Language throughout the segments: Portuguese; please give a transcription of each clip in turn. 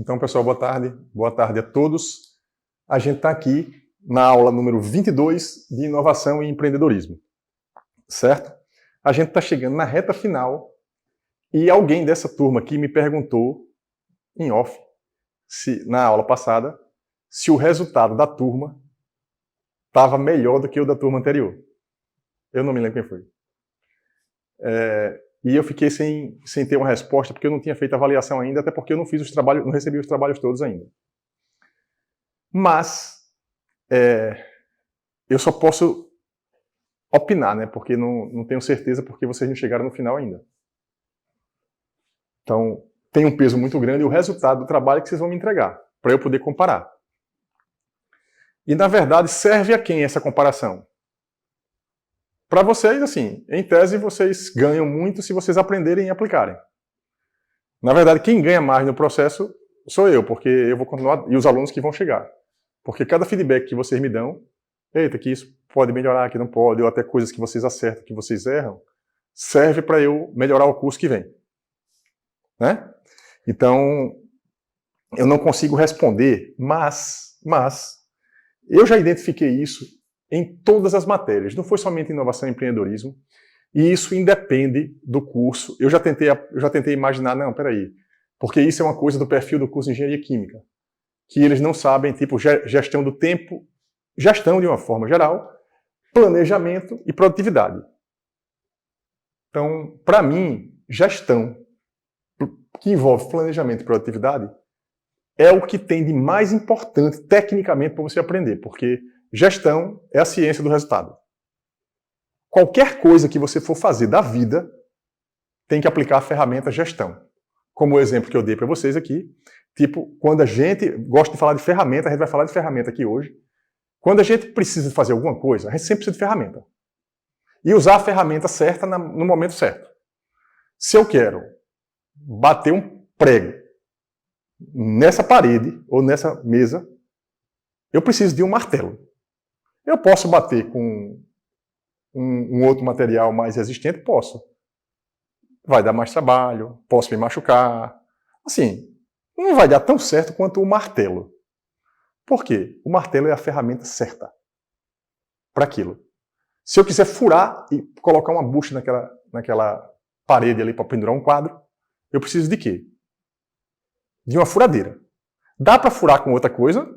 Então, pessoal, boa tarde. Boa tarde a todos. A gente está aqui na aula número 22 de Inovação e Empreendedorismo, certo? A gente está chegando na reta final e alguém dessa turma aqui me perguntou, em off, na aula passada, se o resultado da turma estava melhor do que o da turma anterior. Eu não me lembro quem foi. E eu fiquei sem ter uma resposta, porque eu não tinha feito a avaliação ainda, até porque eu não fiz os trabalhos, não recebi os trabalhos todos ainda. Mas eu só posso opinar, né? Porque não tenho certeza, porque vocês não chegaram no final ainda. Então, tem um peso muito grande o resultado do trabalho que vocês vão me entregar, para eu poder comparar. E, na verdade, serve a quem essa comparação? Para vocês, assim, em tese, vocês ganham muito se vocês aprenderem e aplicarem. Na verdade, quem ganha mais no processo sou eu, porque eu vou continuar, e os alunos que vão chegar. Porque cada feedback que vocês me dão, eita, que isso pode melhorar, que não pode, ou até coisas que vocês acertam, que vocês erram, serve para eu melhorar o curso que vem. Né? Então, eu não consigo responder, mas eu já identifiquei isso em todas as matérias, não foi somente inovação e empreendedorismo, e isso independe do curso. Eu já tentei imaginar, não, peraí, porque isso é uma coisa do perfil do curso de Engenharia Química, que eles não sabem, tipo, gestão do tempo, gestão de uma forma geral, planejamento e produtividade. Então, para mim, gestão que envolve planejamento e produtividade é o que tem de mais importante tecnicamente para você aprender, porque gestão é a ciência do resultado. Qualquer coisa que você for fazer da vida tem que aplicar a ferramenta gestão. Como o exemplo que eu dei para vocês aqui, tipo, quando a gente gosta de falar de ferramenta, a gente vai falar de ferramenta aqui hoje. Quando a gente precisa fazer alguma coisa, a gente sempre precisa de ferramenta. E usar a ferramenta certa no momento certo. Se eu quero bater um prego nessa parede ou nessa mesa, eu preciso de um martelo. Eu posso bater com um outro material mais resistente? Posso. Vai dar mais trabalho, posso me machucar. Assim, não vai dar tão certo quanto o martelo. Por quê? O martelo é a ferramenta certa para aquilo. Se eu quiser furar e colocar uma bucha naquela parede ali para pendurar um quadro, eu preciso de quê? De uma furadeira. Dá para furar com outra coisa?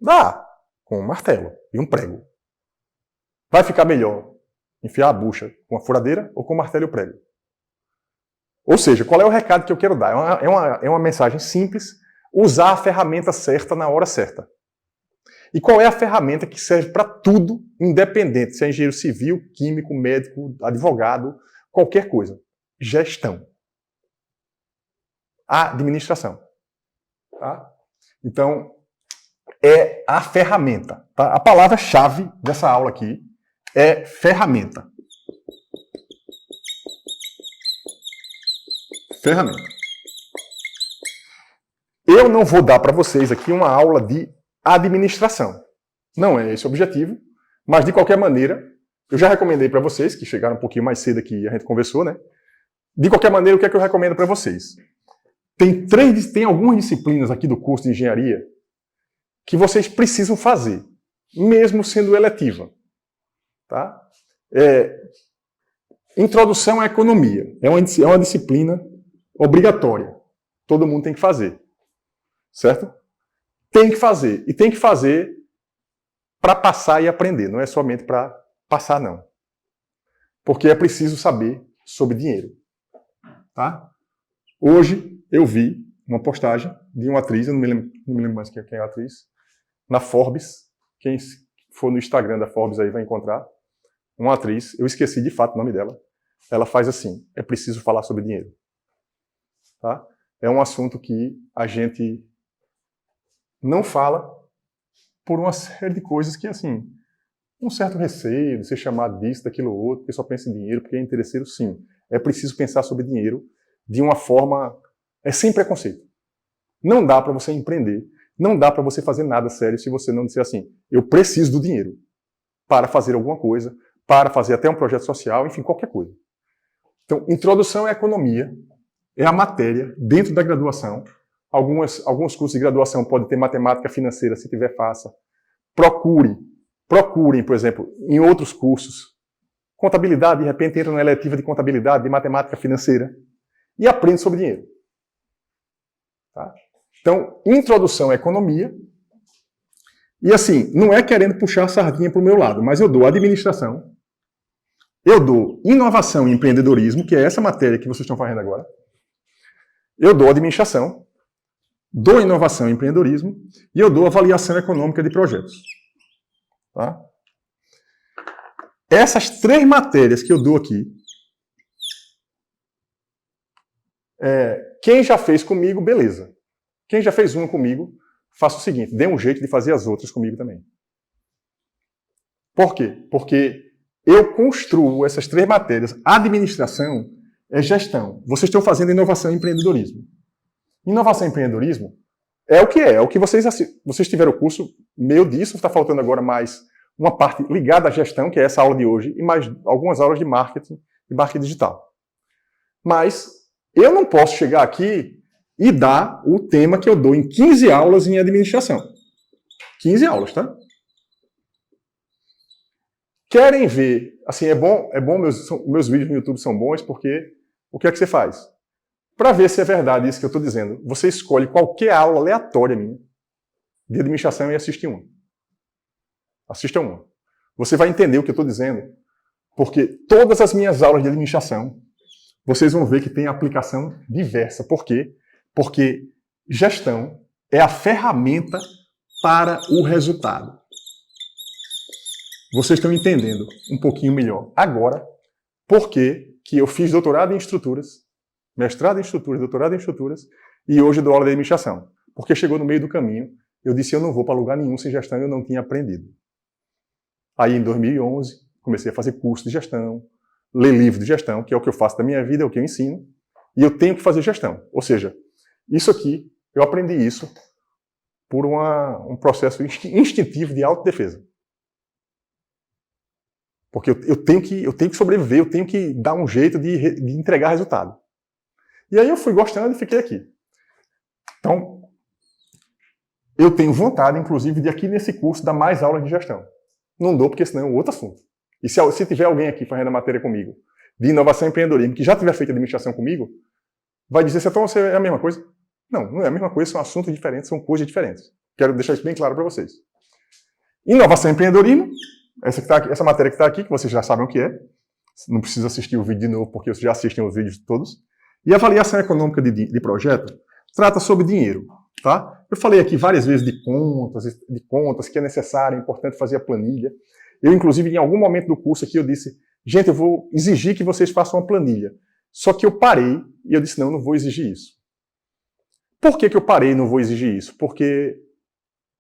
Dá. Com um martelo e um prego. Vai ficar melhor enfiar a bucha com a furadeira ou com o martelo e o prego? Ou seja, qual é o recado que eu quero dar? É uma mensagem simples, usar a ferramenta certa na hora certa. E qual é a ferramenta que serve para tudo, independente, se é engenheiro civil, químico, médico, advogado, qualquer coisa? Gestão. Administração. Tá? Então, é a ferramenta. Tá? A palavra-chave dessa aula aqui é ferramenta. Ferramenta. Eu não vou dar para vocês aqui uma aula de administração. Não é esse o objetivo, mas de qualquer maneira, eu já recomendei para vocês, que chegaram um pouquinho mais cedo aqui e a gente conversou, né? De qualquer maneira, o que é que eu recomendo para vocês? Tem algumas disciplinas aqui do curso de engenharia que vocês precisam fazer, mesmo sendo eletiva. Tá? Introdução à economia. É uma disciplina obrigatória. Todo mundo tem que fazer. Certo? Tem que fazer. E tem que fazer para passar e aprender. Não é somente para passar, não. Porque é preciso saber sobre dinheiro. Tá? Hoje eu vi uma postagem de uma atriz, eu não me lembro mais quem é a atriz, na Forbes. Quem for no Instagram da Forbes aí vai encontrar. Uma atriz, eu esqueci de fato o nome dela. Ela faz assim, é preciso falar sobre dinheiro. Tá? É um assunto que a gente não fala por uma série de coisas que, assim, um certo receio de ser chamado disso, daquilo outro, porque só pensa em dinheiro, porque é interesseiro, sim. É preciso pensar sobre dinheiro de uma forma, sem preconceito. Não dá para você empreender, não dá para você fazer nada sério se você não disser assim, eu preciso do dinheiro para fazer alguma coisa, para fazer até um projeto social, enfim, qualquer coisa. Então, introdução à economia é a matéria, dentro da graduação, Alguns cursos de graduação podem ter matemática financeira, se tiver, faça. Procurem, por exemplo, em outros cursos. Contabilidade, de repente entra na eletiva de contabilidade, de matemática financeira. E aprende sobre dinheiro. Tá? Então, introdução à economia. E assim, não é querendo puxar a sardinha para o meu lado, mas eu dou administração. Eu dou inovação e empreendedorismo, que é essa matéria que vocês estão fazendo agora. Eu dou administração. Dou inovação e empreendedorismo e eu dou avaliação econômica de projetos. Tá? Essas 3 matérias que eu dou aqui, quem já fez comigo, beleza. Quem já fez uma comigo, faça o seguinte, dê um jeito de fazer as outras comigo também. Por quê? Porque eu construo essas 3 matérias. Administração é gestão. Vocês estão fazendo inovação e empreendedorismo. Inovação e empreendedorismo é o que vocês tiveram o curso meio disso, está faltando agora mais uma parte ligada à gestão, que é essa aula de hoje, e mais algumas aulas de marketing e marketing digital. Mas eu não posso chegar aqui e dar o tema que eu dou em 15 aulas em administração. 15 aulas, tá? Querem ver, assim, é bom meus vídeos no YouTube são bons, porque o que é que você faz? Para ver se é verdade isso que eu estou dizendo, você escolhe qualquer aula aleatória minha de administração e assiste uma. Assista uma. Você vai entender o que eu estou dizendo, porque todas as minhas aulas de administração, vocês vão ver que tem aplicação diversa. Por quê? Porque gestão é a ferramenta para o resultado. Vocês estão entendendo um pouquinho melhor agora por que eu fiz doutorado em estruturas, mestrado em estruturas, doutorado em estruturas, e hoje dou aula de administração. Porque chegou no meio do caminho, eu disse, eu não vou para lugar nenhum sem gestão, e eu não tinha aprendido. Aí, em 2011, comecei a fazer curso de gestão, ler livro de gestão, que é o que eu faço da minha vida, é o que eu ensino, e eu tenho que fazer gestão. Ou seja, isso aqui, eu aprendi isso por um processo instintivo de autodefesa. Porque eu tenho que sobreviver, eu tenho que dar um jeito de entregar resultado. E aí eu fui gostando e fiquei aqui. Então, eu tenho vontade, inclusive, de aqui nesse curso dar mais aulas de gestão. Não dou, porque senão é um outro assunto. E se tiver alguém aqui fazendo a matéria comigo, de inovação e empreendedorismo, que já tiver feito administração comigo, vai dizer, você é a mesma coisa? Não, não é a mesma coisa, são assuntos diferentes, são coisas diferentes. Quero deixar isso bem claro para vocês. Inovação e empreendedorismo, essa matéria que está aqui, que vocês já sabem o que é. Não precisa assistir o vídeo de novo, porque vocês já assistem os vídeos todos. E avaliação econômica de projeto trata sobre dinheiro. Tá? Eu falei aqui várias vezes de contas, que é necessário, é importante fazer a planilha. Eu, inclusive, em algum momento do curso aqui, eu disse, gente, eu vou exigir que vocês façam uma planilha. Só que eu parei e eu disse, não vou exigir isso. Por que eu parei e não vou exigir isso? Porque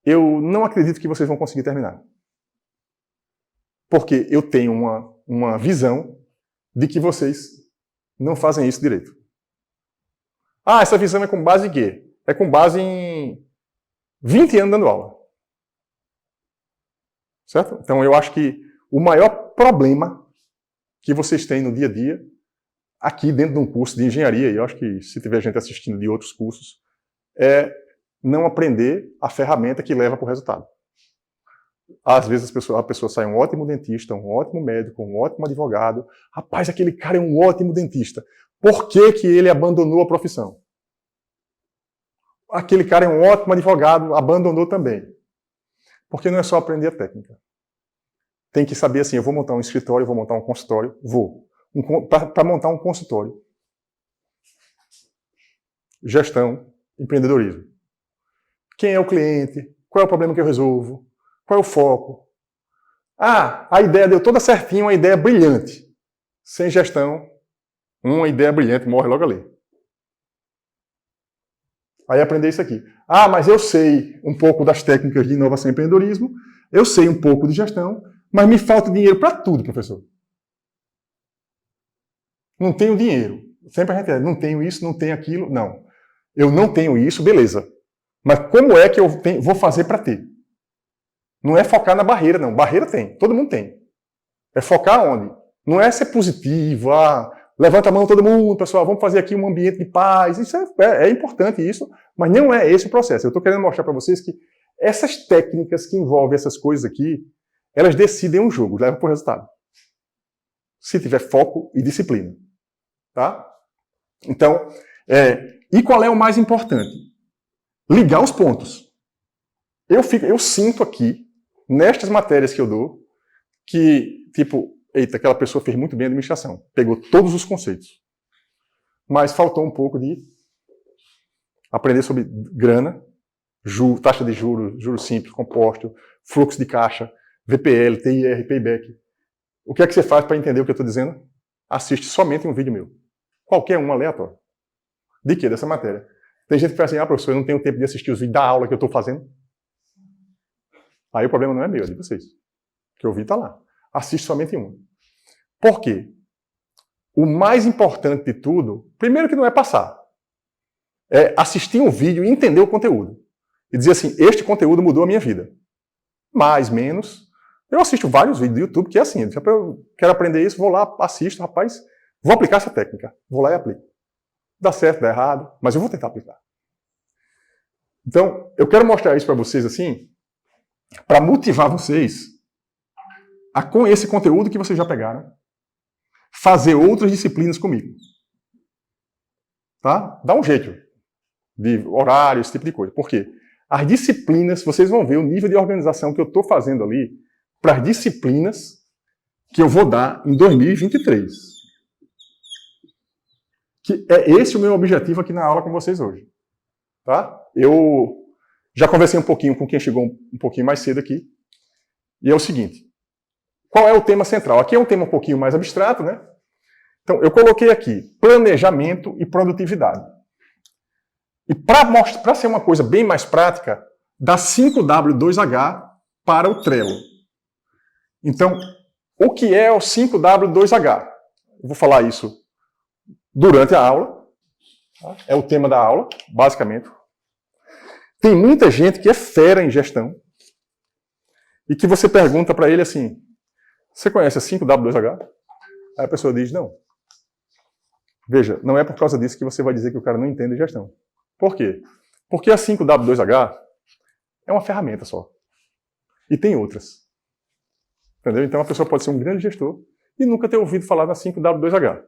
eu não acredito que vocês vão conseguir terminar. Porque eu tenho uma visão de que vocês não fazem isso direito. Ah, essa visão é com base em quê? É com base em 20 anos dando aula. Certo? Então eu acho que o maior problema que vocês têm no dia a dia, aqui dentro de um curso de engenharia, e eu acho que se tiver gente assistindo de outros cursos, é não aprender a ferramenta que leva para o resultado. Às vezes a pessoa sai um ótimo dentista, um ótimo médico, um ótimo advogado. Rapaz, aquele cara é um ótimo dentista. Por que ele abandonou a profissão? Aquele cara é um ótimo advogado, abandonou também. Porque não é só aprender a técnica. Tem que saber assim, eu vou montar um escritório, vou montar um consultório, para montar um consultório. Gestão, empreendedorismo. Quem é o cliente? Qual é o problema que eu resolvo? Qual é o foco? Ah, a ideia deu toda certinha, uma ideia brilhante. Sem gestão, uma ideia brilhante morre logo ali. Aí aprender isso aqui. Ah, mas eu sei um pouco das técnicas de inovação e empreendedorismo, eu sei um pouco de gestão, mas me falta dinheiro para tudo, professor. Não tenho dinheiro. Sempre a gente diz, não tenho isso, não tenho aquilo. Não. Eu não tenho isso, beleza. Mas como é que eu vou fazer para ter? Não é focar na barreira, não. Barreira tem, todo mundo tem. É focar onde? Não é ser positivo, levanta a mão todo mundo, pessoal, vamos fazer aqui um ambiente de paz. Isso é importante isso, Mas não é esse o processo. Eu estou querendo mostrar para vocês que essas técnicas que envolvem essas coisas aqui, elas decidem um jogo, levam para o resultado. Se tiver foco e disciplina. Tá? Então, e qual é o mais importante? Ligar os pontos. Eu sinto aqui, nestas matérias que eu dou, que, tipo, eita, aquela pessoa fez muito bem a administração. Pegou todos os conceitos. Mas faltou um pouco de aprender sobre grana, taxa de juros simples, composto, fluxo de caixa, VPL, TIR, payback. O que é que você faz para entender o que eu estou dizendo? Assiste somente um vídeo meu. Qualquer um aleatório. De quê? Dessa matéria. Tem gente que fala assim, professor, eu não tenho tempo de assistir os vídeos da aula que eu estou fazendo. Aí o problema não é meu, é de vocês. Que o vídeo está lá. Assiste somente um. Por quê? O mais importante de tudo, primeiro que não é passar, é assistir um vídeo e entender o conteúdo. E dizer assim, este conteúdo mudou a minha vida. Mais, menos. Eu assisto vários vídeos do YouTube que é assim, eu quero aprender isso, vou lá, assisto, rapaz, vou aplicar essa técnica. Vou lá e aplico. Dá certo, dá errado, mas eu vou tentar aplicar. Então, eu quero mostrar isso para vocês assim, para motivar vocês a, com esse conteúdo que vocês já pegaram, fazer outras disciplinas comigo. Tá? Dá um jeito de horário, esse tipo de coisa. Por quê? As disciplinas, vocês vão ver o nível de organização que eu estou fazendo ali para as disciplinas que eu vou dar em 2023. Que é esse o meu objetivo aqui na aula com vocês hoje. Tá? Eu já conversei um pouquinho com quem chegou um pouquinho mais cedo aqui. E é o seguinte. Qual é o tema central? Aqui é um tema um pouquinho mais abstrato, né? Então, eu coloquei aqui planejamento e produtividade. E para ser uma coisa bem mais prática, dá 5W2H para o Trello. Então, o que é o 5W2H? Eu vou falar isso durante a aula. É o tema da aula, basicamente. Tem muita gente que é fera em gestão e que você pergunta para ele assim, você conhece a 5W2H? Aí a pessoa diz, não. Veja, não é por causa disso que você vai dizer que o cara não entende gestão. Por quê? Porque a 5W2H é uma ferramenta só. E tem outras. Entendeu? Então a pessoa pode ser um grande gestor e nunca ter ouvido falar na 5W2H.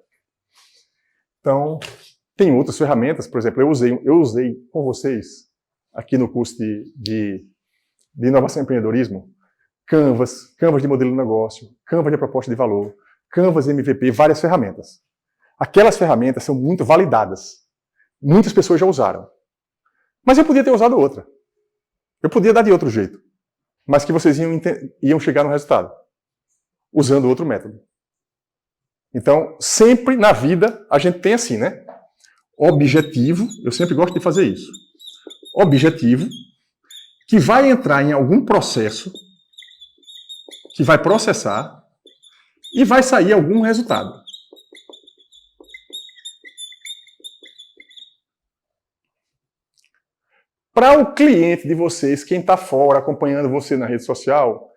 Então, tem outras ferramentas, por exemplo, eu usei com vocês, aqui no curso de inovação e empreendedorismo, Canvas de modelo de negócio, Canvas de proposta de valor, Canvas MVP, várias ferramentas. Aquelas ferramentas são muito validadas. Muitas pessoas já usaram. Mas eu podia ter usado outra. Eu podia dar de outro jeito. Mas que vocês iam chegar no resultado. Usando outro método. Então, sempre na vida, a gente tem assim, né? Objetivo, eu sempre gosto de fazer isso. Objetivo, que vai entrar em algum processo, que vai processar, e vai sair algum resultado. Para o cliente de vocês, quem está fora, acompanhando você na rede social,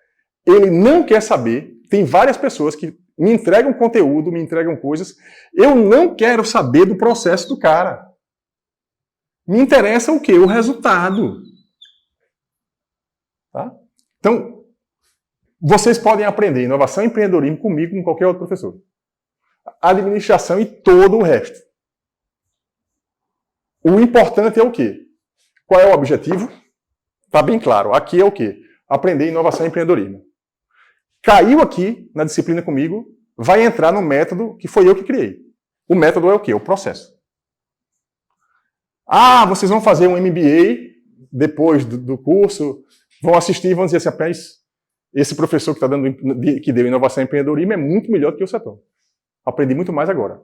ele não quer saber, tem várias pessoas que me entregam conteúdo, me entregam coisas, eu não quero saber do processo do cara. Me interessa o quê? O resultado. Tá? Então, vocês podem aprender inovação e empreendedorismo comigo, com qualquer outro professor. Administração e todo o resto. O importante é o quê? Qual é o objetivo? Está bem claro. Aqui é o quê? Aprender inovação e empreendedorismo. Caiu aqui na disciplina comigo, vai entrar no método que foi eu que criei. O método é o quê? O processo. Ah, vocês vão fazer um MBA depois do curso, vão assistir e vão dizer assim, rapaz, esse professor que deu inovação e empreendedorismo é muito melhor do que o setor. Aprendi muito mais agora.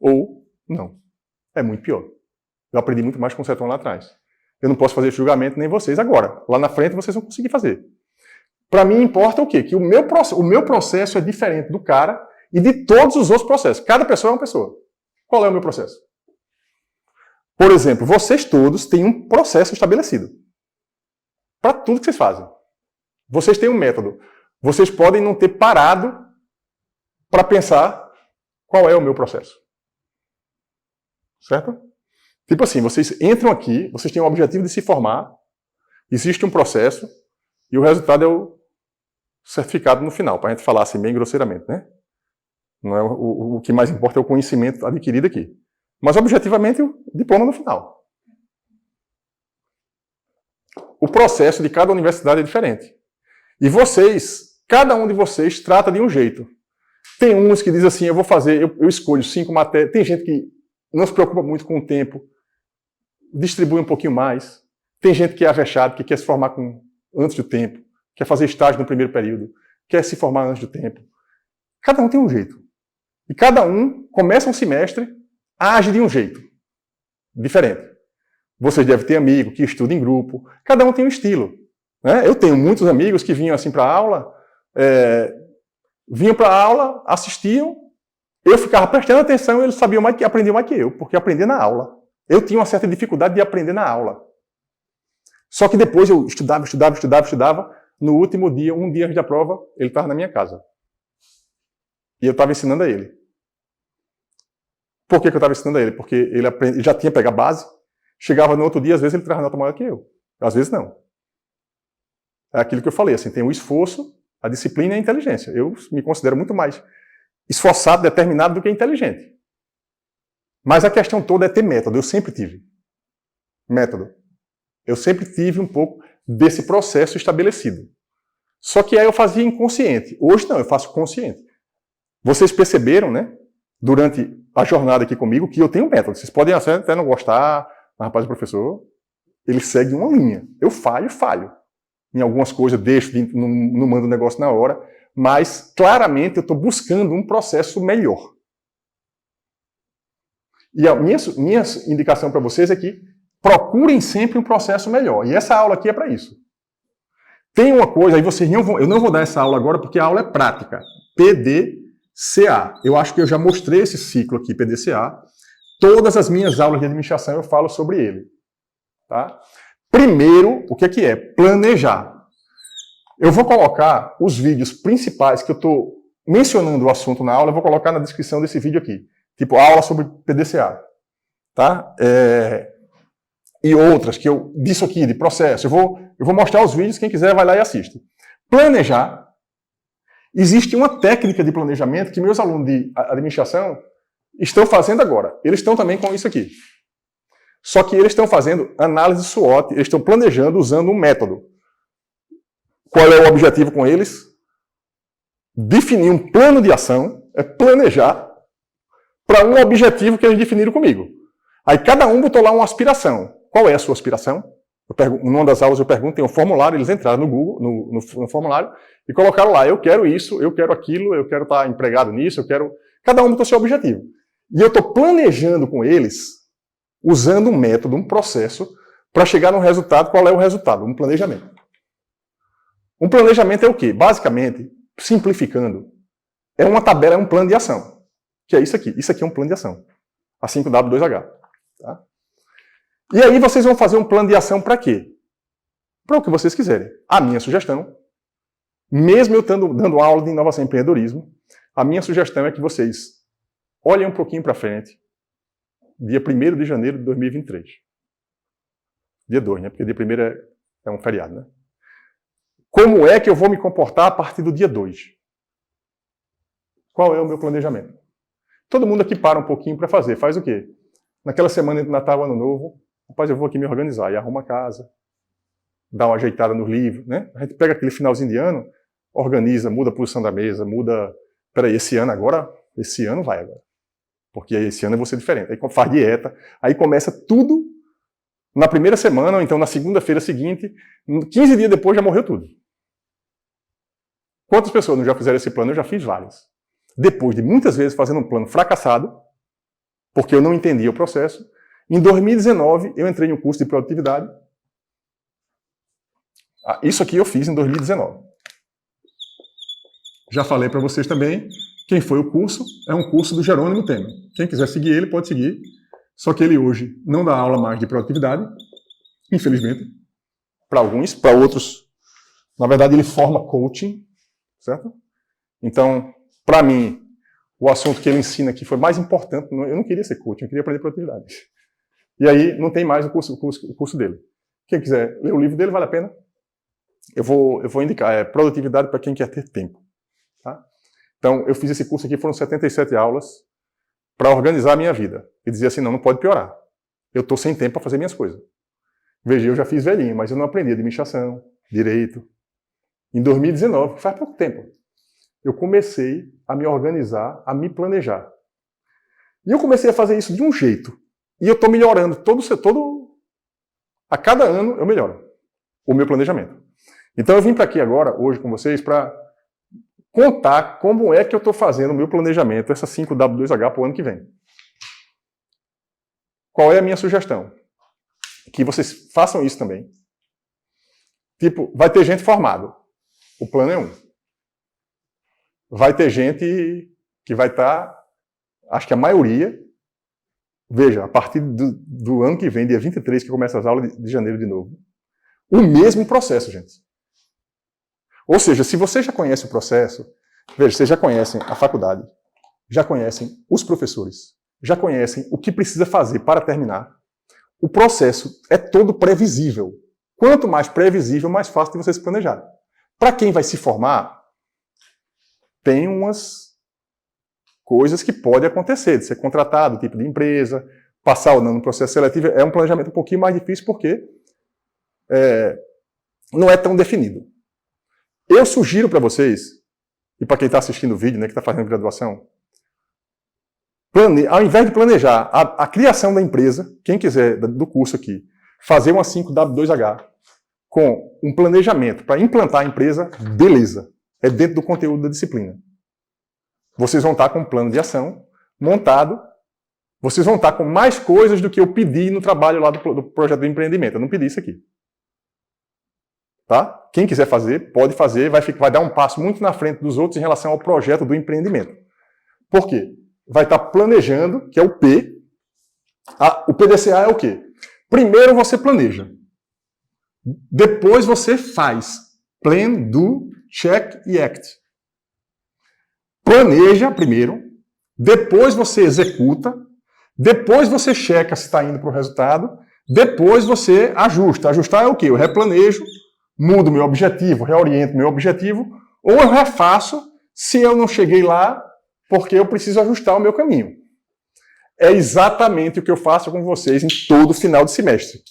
Ou, não. É muito pior. Eu aprendi muito mais com o setor lá atrás. Eu não posso fazer esse julgamento nem vocês agora. Lá na frente vocês vão conseguir fazer. Para mim importa o quê? Que o meu processo é diferente do cara e de todos os outros processos. Cada pessoa é uma pessoa. Qual é o meu processo? Por exemplo, vocês todos têm um processo estabelecido. Para tudo que vocês fazem. Vocês têm um método. Vocês podem não ter parado para pensar qual é o meu processo. Certo? Tipo assim, vocês entram aqui, vocês têm o objetivo de se formar, existe um processo, e o resultado é o certificado no final, para a gente falar assim bem grosseiramente, né? Não é o que mais importa é o conhecimento adquirido aqui. Mas, objetivamente, o diploma no final. O processo de cada universidade é diferente. E vocês, cada um de vocês trata de um jeito. Tem uns que dizem assim, eu vou fazer, eu escolho 5 matérias. Tem gente que não se preocupa muito com o tempo, distribui um pouquinho mais. Tem gente que é avexado, que quer se formar antes do tempo, quer fazer estágio no primeiro período, quer se formar antes do tempo. Cada um tem um jeito. E cada um começa um semestre, age de um jeito diferente. Vocês devem ter amigo que estuda em grupo, cada um tem um estilo. Né? Eu tenho muitos amigos que vinham assim para a aula, vinham para a aula, assistiam, eu ficava prestando atenção e eles sabiam mais que aprendiam mais que eu, porque aprendia na aula. Eu tinha uma certa dificuldade de aprender na aula. Só que depois eu estudava. No último dia, um dia antes da prova, ele estava na minha casa. E eu estava ensinando a ele. Por que eu estava ensinando a ele? Porque ele já tinha pegado a base, chegava no outro dia, às vezes ele trazia nota maior que eu. Às vezes não. É aquilo que eu falei, assim, tem o esforço, a disciplina e a inteligência. Eu me considero muito mais esforçado, determinado do que inteligente. Mas a questão toda é ter método. Eu sempre tive método. Eu sempre tive um pouco desse processo estabelecido. Só que aí eu fazia inconsciente. Hoje não, eu faço consciente. Vocês perceberam, né, durante a jornada aqui comigo, que eu tenho método. Vocês podem até não gostar, mas rapaz, o professor, ele segue uma linha. Eu falho. Em algumas coisas, não mando o negócio na hora, mas claramente eu estou buscando um processo melhor. E a minha indicação para vocês é que procurem sempre um processo melhor. E essa aula aqui é para isso. Tem uma coisa, aí vocês não vão, eu não vou dar essa aula agora porque a aula é prática. PDCA. Eu acho que eu já mostrei esse ciclo aqui, PDCA. Todas as minhas aulas de administração eu falo sobre ele. Tá? Primeiro, o que é? Planejar. Eu vou colocar os vídeos principais que eu estou mencionando o assunto na aula, eu vou colocar na descrição desse vídeo aqui. Tipo, aula sobre PDCA. Tá? E outras que disso aqui, de processo. Eu vou mostrar os vídeos, quem quiser vai lá e assiste. Planejar. Existe uma técnica de planejamento que meus alunos de administração estão fazendo agora. Eles estão também com isso aqui. Só que eles estão fazendo análise SWOT, eles estão planejando usando um método. Qual é o objetivo com eles? Definir um plano de ação, é planejar para um objetivo que eles definiram comigo. Aí cada um botou lá uma aspiração. Qual é a sua aspiração? Numa das aulas eu pergunto, tem um formulário, eles entraram no Google, no formulário, e colocaram lá, eu quero isso, eu quero aquilo, eu quero estar empregado nisso, eu quero... Cada um botou seu objetivo. E eu estou planejando com eles, usando um método, um processo, para chegar no resultado. Qual é o resultado? Um planejamento. Um planejamento é o quê? Basicamente, simplificando, é uma tabela, é um plano de ação. Que é isso aqui. Isso aqui é um plano de ação. A 5W2H. Tá? E aí vocês vão fazer um plano de ação para quê? Para o que vocês quiserem. A minha sugestão, mesmo eu dando aula de inovação e empreendedorismo, a minha sugestão é que vocês olhem um pouquinho para frente, dia 1º de janeiro de 2023. Dia 2, né? Porque dia 1º é um feriado, né? Como é que eu vou me comportar a partir do dia 2? Qual é o meu planejamento? Todo mundo aqui para um pouquinho para fazer. Faz o quê? Naquela semana de Natal, Ano Novo, rapaz, eu vou aqui me organizar. E arruma a casa, dá uma ajeitada no livro, né? A gente pega aquele finalzinho de ano, organiza, muda a posição da mesa, muda... Peraí, esse ano vai agora. Porque esse ano eu vou ser diferente. Aí faz dieta, aí começa tudo na primeira semana, ou então na segunda-feira seguinte, 15 dias depois já morreu tudo. Quantas pessoas não já fizeram esse plano? Eu já fiz várias. Depois de muitas vezes fazendo um plano fracassado, porque eu não entendia o processo, em 2019 eu entrei em um curso de produtividade. Isso aqui eu fiz em 2019. Já falei para vocês também, quem foi o curso, é um curso do Jerônimo Temer. Quem quiser seguir ele, pode seguir. Só que ele hoje não dá aula mais de produtividade, infelizmente. Para alguns, para outros, na verdade ele forma coaching, certo? Então, para mim, o assunto que ele ensina aqui foi mais importante. Eu não queria ser coaching, eu queria aprender produtividade. E aí não tem mais o curso dele. Quem quiser ler o livro dele, vale a pena. Eu vou indicar, Produtividade para quem quer ter tempo. Tá? Então, eu fiz esse curso aqui, foram 77 aulas, para organizar a minha vida. E dizer assim, não pode piorar. Eu estou sem tempo para fazer minhas coisas. Veja, eu já fiz velhinho, mas eu não aprendi administração, direito. Em 2019, faz pouco tempo, eu comecei a me organizar, a me planejar. E eu comecei a fazer isso de um jeito. E eu estou melhorando. A cada ano eu melhoro o meu planejamento. Então eu vim para aqui agora, hoje com vocês, para contar como é que eu estou fazendo o meu planejamento, essa 5W2H para o ano que vem. Qual é a minha sugestão? Que vocês façam isso também. Tipo, vai ter gente formada. O plano é um. Vai ter gente que vai estar, acho que a maioria, veja, a partir do ano que vem, dia 23, que começa as aulas de janeiro de novo, o mesmo processo, gente. Ou seja, se você já conhece o processo, veja, vocês já conhecem a faculdade, já conhecem os professores, já conhecem o que precisa fazer para terminar, o processo é todo previsível. Quanto mais previsível, mais fácil de você se planejar. Para quem vai se formar, tem umas coisas que podem acontecer, de ser contratado, tipo de empresa, passar ou não no processo seletivo. É um planejamento um pouquinho mais difícil porque não é tão definido. Eu sugiro para vocês, e para quem está assistindo o vídeo, né, que está fazendo graduação, ao invés de planejar a criação da empresa, quem quiser do curso aqui, fazer uma 5W2H com um planejamento para implantar a empresa, beleza. É dentro do conteúdo da disciplina. Vocês vão estar com um plano de ação montado, vocês vão estar com mais coisas do que eu pedi no trabalho lá do projeto de empreendimento. Eu não pedi isso aqui. Tá? Quem quiser fazer, pode fazer, vai dar um passo muito na frente dos outros em relação ao projeto do empreendimento. Por quê? Vai estar planejando, que é o P. O PDCA é o quê? Primeiro você planeja. Depois você faz. Plan, do, check e act. Planeja primeiro, depois você executa, depois você checa se está indo para o resultado, depois você ajusta. Ajustar é o quê? Eu replanejo, mudo meu objetivo, reoriento meu objetivo, ou eu refaço se eu não cheguei lá porque eu preciso ajustar o meu caminho. É exatamente o que eu faço com vocês em todo final de semestre.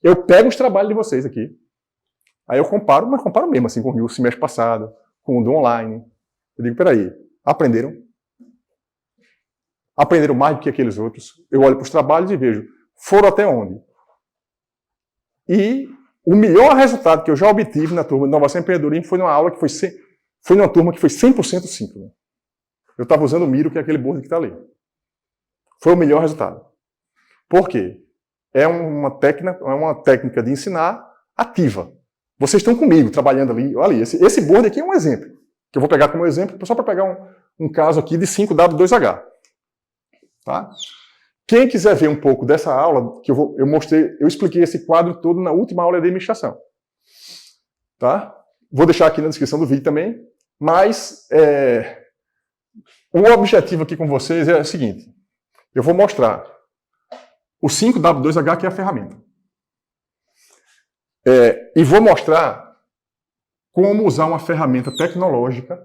Eu pego os trabalhos de vocês aqui, aí eu comparo, mas comparo mesmo assim com o semestre passado, com o do online. Eu digo, peraí, aprenderam? Aprenderam mais do que aqueles outros? Eu olho para os trabalhos e vejo, foram até onde? E o melhor resultado que eu já obtive na turma de Inovação e Empreendedorismo foi numa aula que foi numa turma que foi 100% síncrona. Eu estava usando o Miro, que é aquele board que está ali. Foi o melhor resultado. Por quê? É uma técnica de ensinar ativa. Vocês estão comigo, trabalhando ali. Olha ali, esse board aqui é um exemplo. Que eu vou pegar como exemplo, só para pegar um caso aqui de 5W2H. Tá? Quem quiser ver um pouco dessa aula, que eu expliquei esse quadro todo na última aula de administração. Tá? Vou deixar aqui na descrição do vídeo também. Mas o objetivo aqui com vocês é o seguinte. Eu vou mostrar o 5W2H, que é a ferramenta. E vou mostrar como usar uma ferramenta tecnológica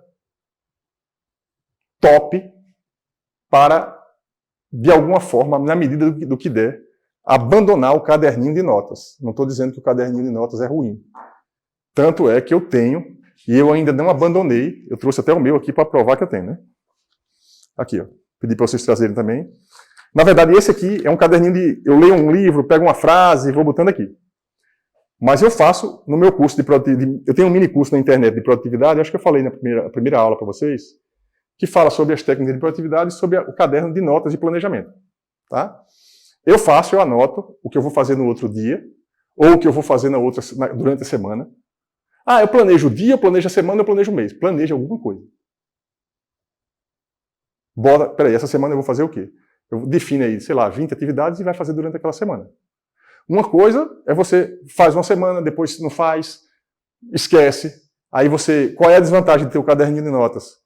top para, de alguma forma, na medida do que der, abandonar o caderninho de notas. Não estou dizendo que o caderninho de notas é ruim. Tanto é que eu tenho, e eu ainda não abandonei, eu trouxe até o meu aqui para provar que eu tenho, né? Aqui, ó. Pedi para vocês trazerem também. Na verdade, esse aqui é um caderninho eu leio um livro, pego uma frase e vou botando aqui. Mas eu faço no meu curso de produtividade. Eu tenho um mini curso na internet de produtividade, acho que eu falei na primeira aula para vocês, que fala sobre as técnicas de produtividade e sobre o caderno de notas e planejamento. Tá? Eu anoto o que eu vou fazer no outro dia, ou o que eu vou fazer durante a semana. Eu planejo o dia, eu planejo a semana, eu planejo o mês. Planeja alguma coisa. Peraí, essa semana eu vou fazer o quê? Eu defino aí, 20 atividades e vai fazer durante aquela semana. Uma coisa é você faz uma semana, depois não faz, esquece. Aí qual é a desvantagem de ter o caderninho de notas?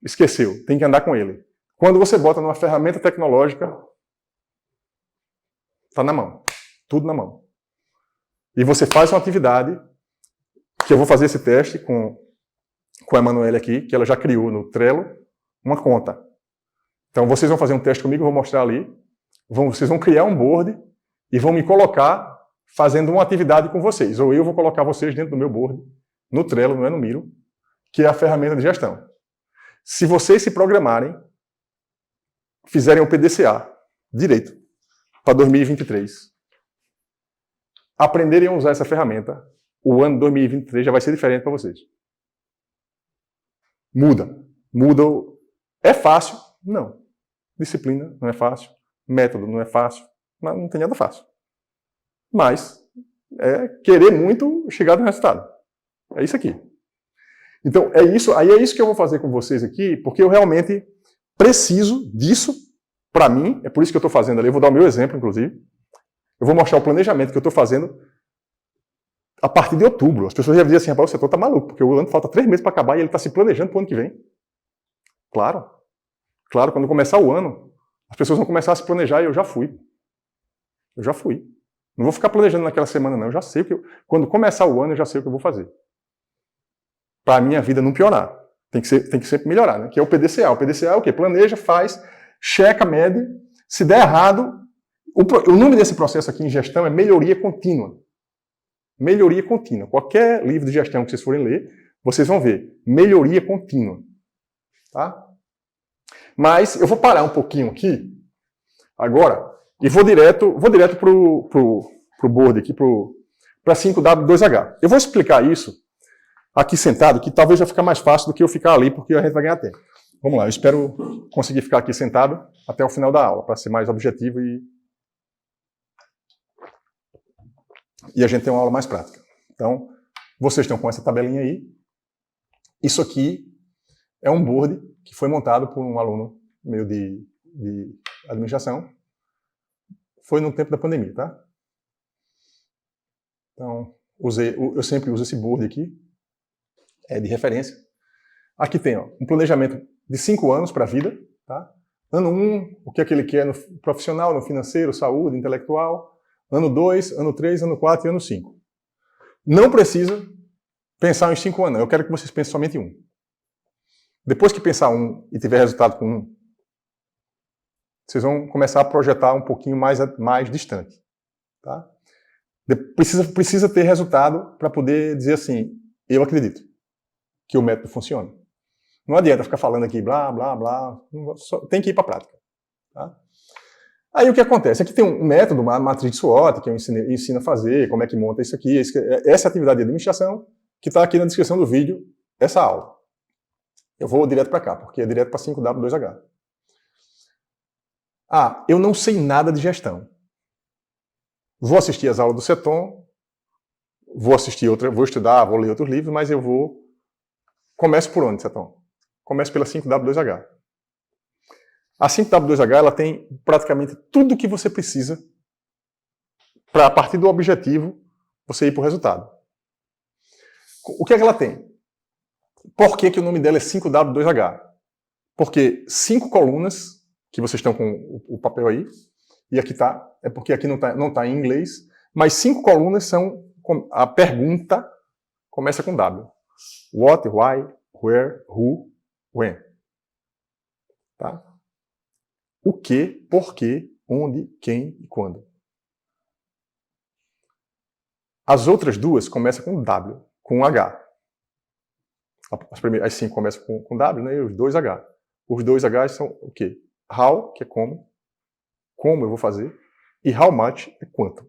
Esqueceu, tem que andar com ele. Quando você bota numa ferramenta tecnológica, Está na mão. Tudo na mão. E você faz uma atividade, que eu vou fazer esse teste com a Emanuele aqui, que ela já criou no Trello uma conta. Então vocês vão fazer um teste comigo, eu vou mostrar ali. Vocês vão criar um board e vão me colocar fazendo uma atividade com vocês. Ou eu vou colocar vocês dentro do meu board, no Trello, não é no Miro, que é a ferramenta de gestão. Se vocês se programarem, fizerem o PDCA direito para 2023, aprenderem a usar essa ferramenta, o ano 2023 já vai ser diferente para vocês. Muda. É fácil? Não. Disciplina não é fácil. Método não é fácil. Não tem nada fácil. Mas é querer muito chegar no resultado. É isso aqui. Então, é isso que eu vou fazer com vocês aqui, porque eu realmente preciso disso para mim. É por isso que eu estou fazendo ali. Eu vou dar o meu exemplo, inclusive. Eu vou mostrar o planejamento que eu estou fazendo a partir de outubro. As pessoas já dizer assim, rapaz, você está maluco, porque o ano falta 3 meses para acabar e ele está se planejando para o ano que vem. Claro. Claro, quando começar o ano, as pessoas vão começar a se planejar e eu já fui. Não vou ficar planejando naquela semana, não. Eu já sei quando começar o ano, eu já sei o que eu vou fazer. Para a minha vida não piorar. Tem que sempre melhorar, né? Que é o PDCA. O PDCA é o quê? Planeja, faz, checa, mede. Se der errado, o nome desse processo aqui em gestão é melhoria contínua. Melhoria contínua. Qualquer livro de gestão que vocês forem ler, vocês vão ver. Melhoria contínua. Tá? Mas eu vou parar um pouquinho aqui, agora, e vou direto pro board aqui, para 5W2H. Eu vou explicar isso aqui sentado, que talvez vai ficar mais fácil do que eu ficar ali, porque a gente vai ganhar tempo. Vamos lá, eu espero conseguir ficar aqui sentado até o final da aula, para ser mais objetivo e a gente ter uma aula mais prática. Então, vocês estão com essa tabelinha aí. Isso aqui é um board que foi montado por um aluno meu de administração. Foi no tempo da pandemia, tá? Então, eu sempre uso esse board aqui, é de referência. Aqui tem um planejamento de 5 anos para a vida. Tá? Ano 1, o que é que ele quer no profissional, no financeiro, saúde, intelectual. Ano 2, ano 3, ano 4 e ano 5. Não precisa pensar em 5 anos, eu quero que vocês pensem somente em 1. Depois que pensar 1 e tiver resultado com 1, vocês vão começar a projetar um pouquinho mais distante. Tá? Precisa ter resultado para poder dizer assim, eu acredito que o método funciona. Não adianta ficar falando aqui blá, blá, blá, tem que ir para a prática. Tá? Aí o que acontece? Aqui tem um método, uma matriz de SWOT, que eu ensino a fazer, como é que monta isso aqui, essa atividade de administração, que está aqui na descrição do vídeo, essa aula. Eu vou direto para cá, porque é direto para 5W2H. Eu não sei nada de gestão. Vou assistir as aulas do Ceton, vou estudar, vou ler outros livros, mas começo por onde, Ceton? Começo pela 5W2H. A 5W2H ela tem praticamente tudo o que você precisa para, a partir do objetivo, você ir para o resultado. O que é que ela tem? Por que o nome dela é 5W2H? Porque 5 colunas, que vocês estão com o papel aí, e aqui está, é porque aqui não tá em inglês, mas 5 colunas são, a pergunta começa com W. What, why, where, who, when. Tá? O que, por quê, onde, quem e quando. As outras duas começam com W, com H. As 5 começam com W, né, e os 2 H. Os 2 H são o quê? How, que é como eu vou fazer, e how much é quanto.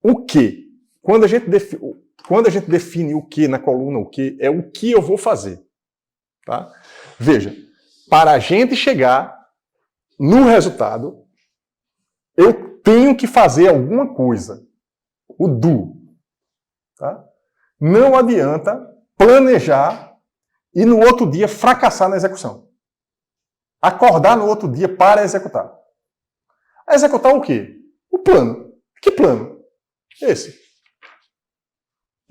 O que? Quando a gente define o que na coluna, o que é o que eu vou fazer. Tá? Veja, para a gente chegar no resultado, eu tenho que fazer alguma coisa. O do. Tá? Não adianta planejar e no outro dia fracassar na execução. Acordar no outro dia para executar. Executar o quê? O plano. Que plano? Esse.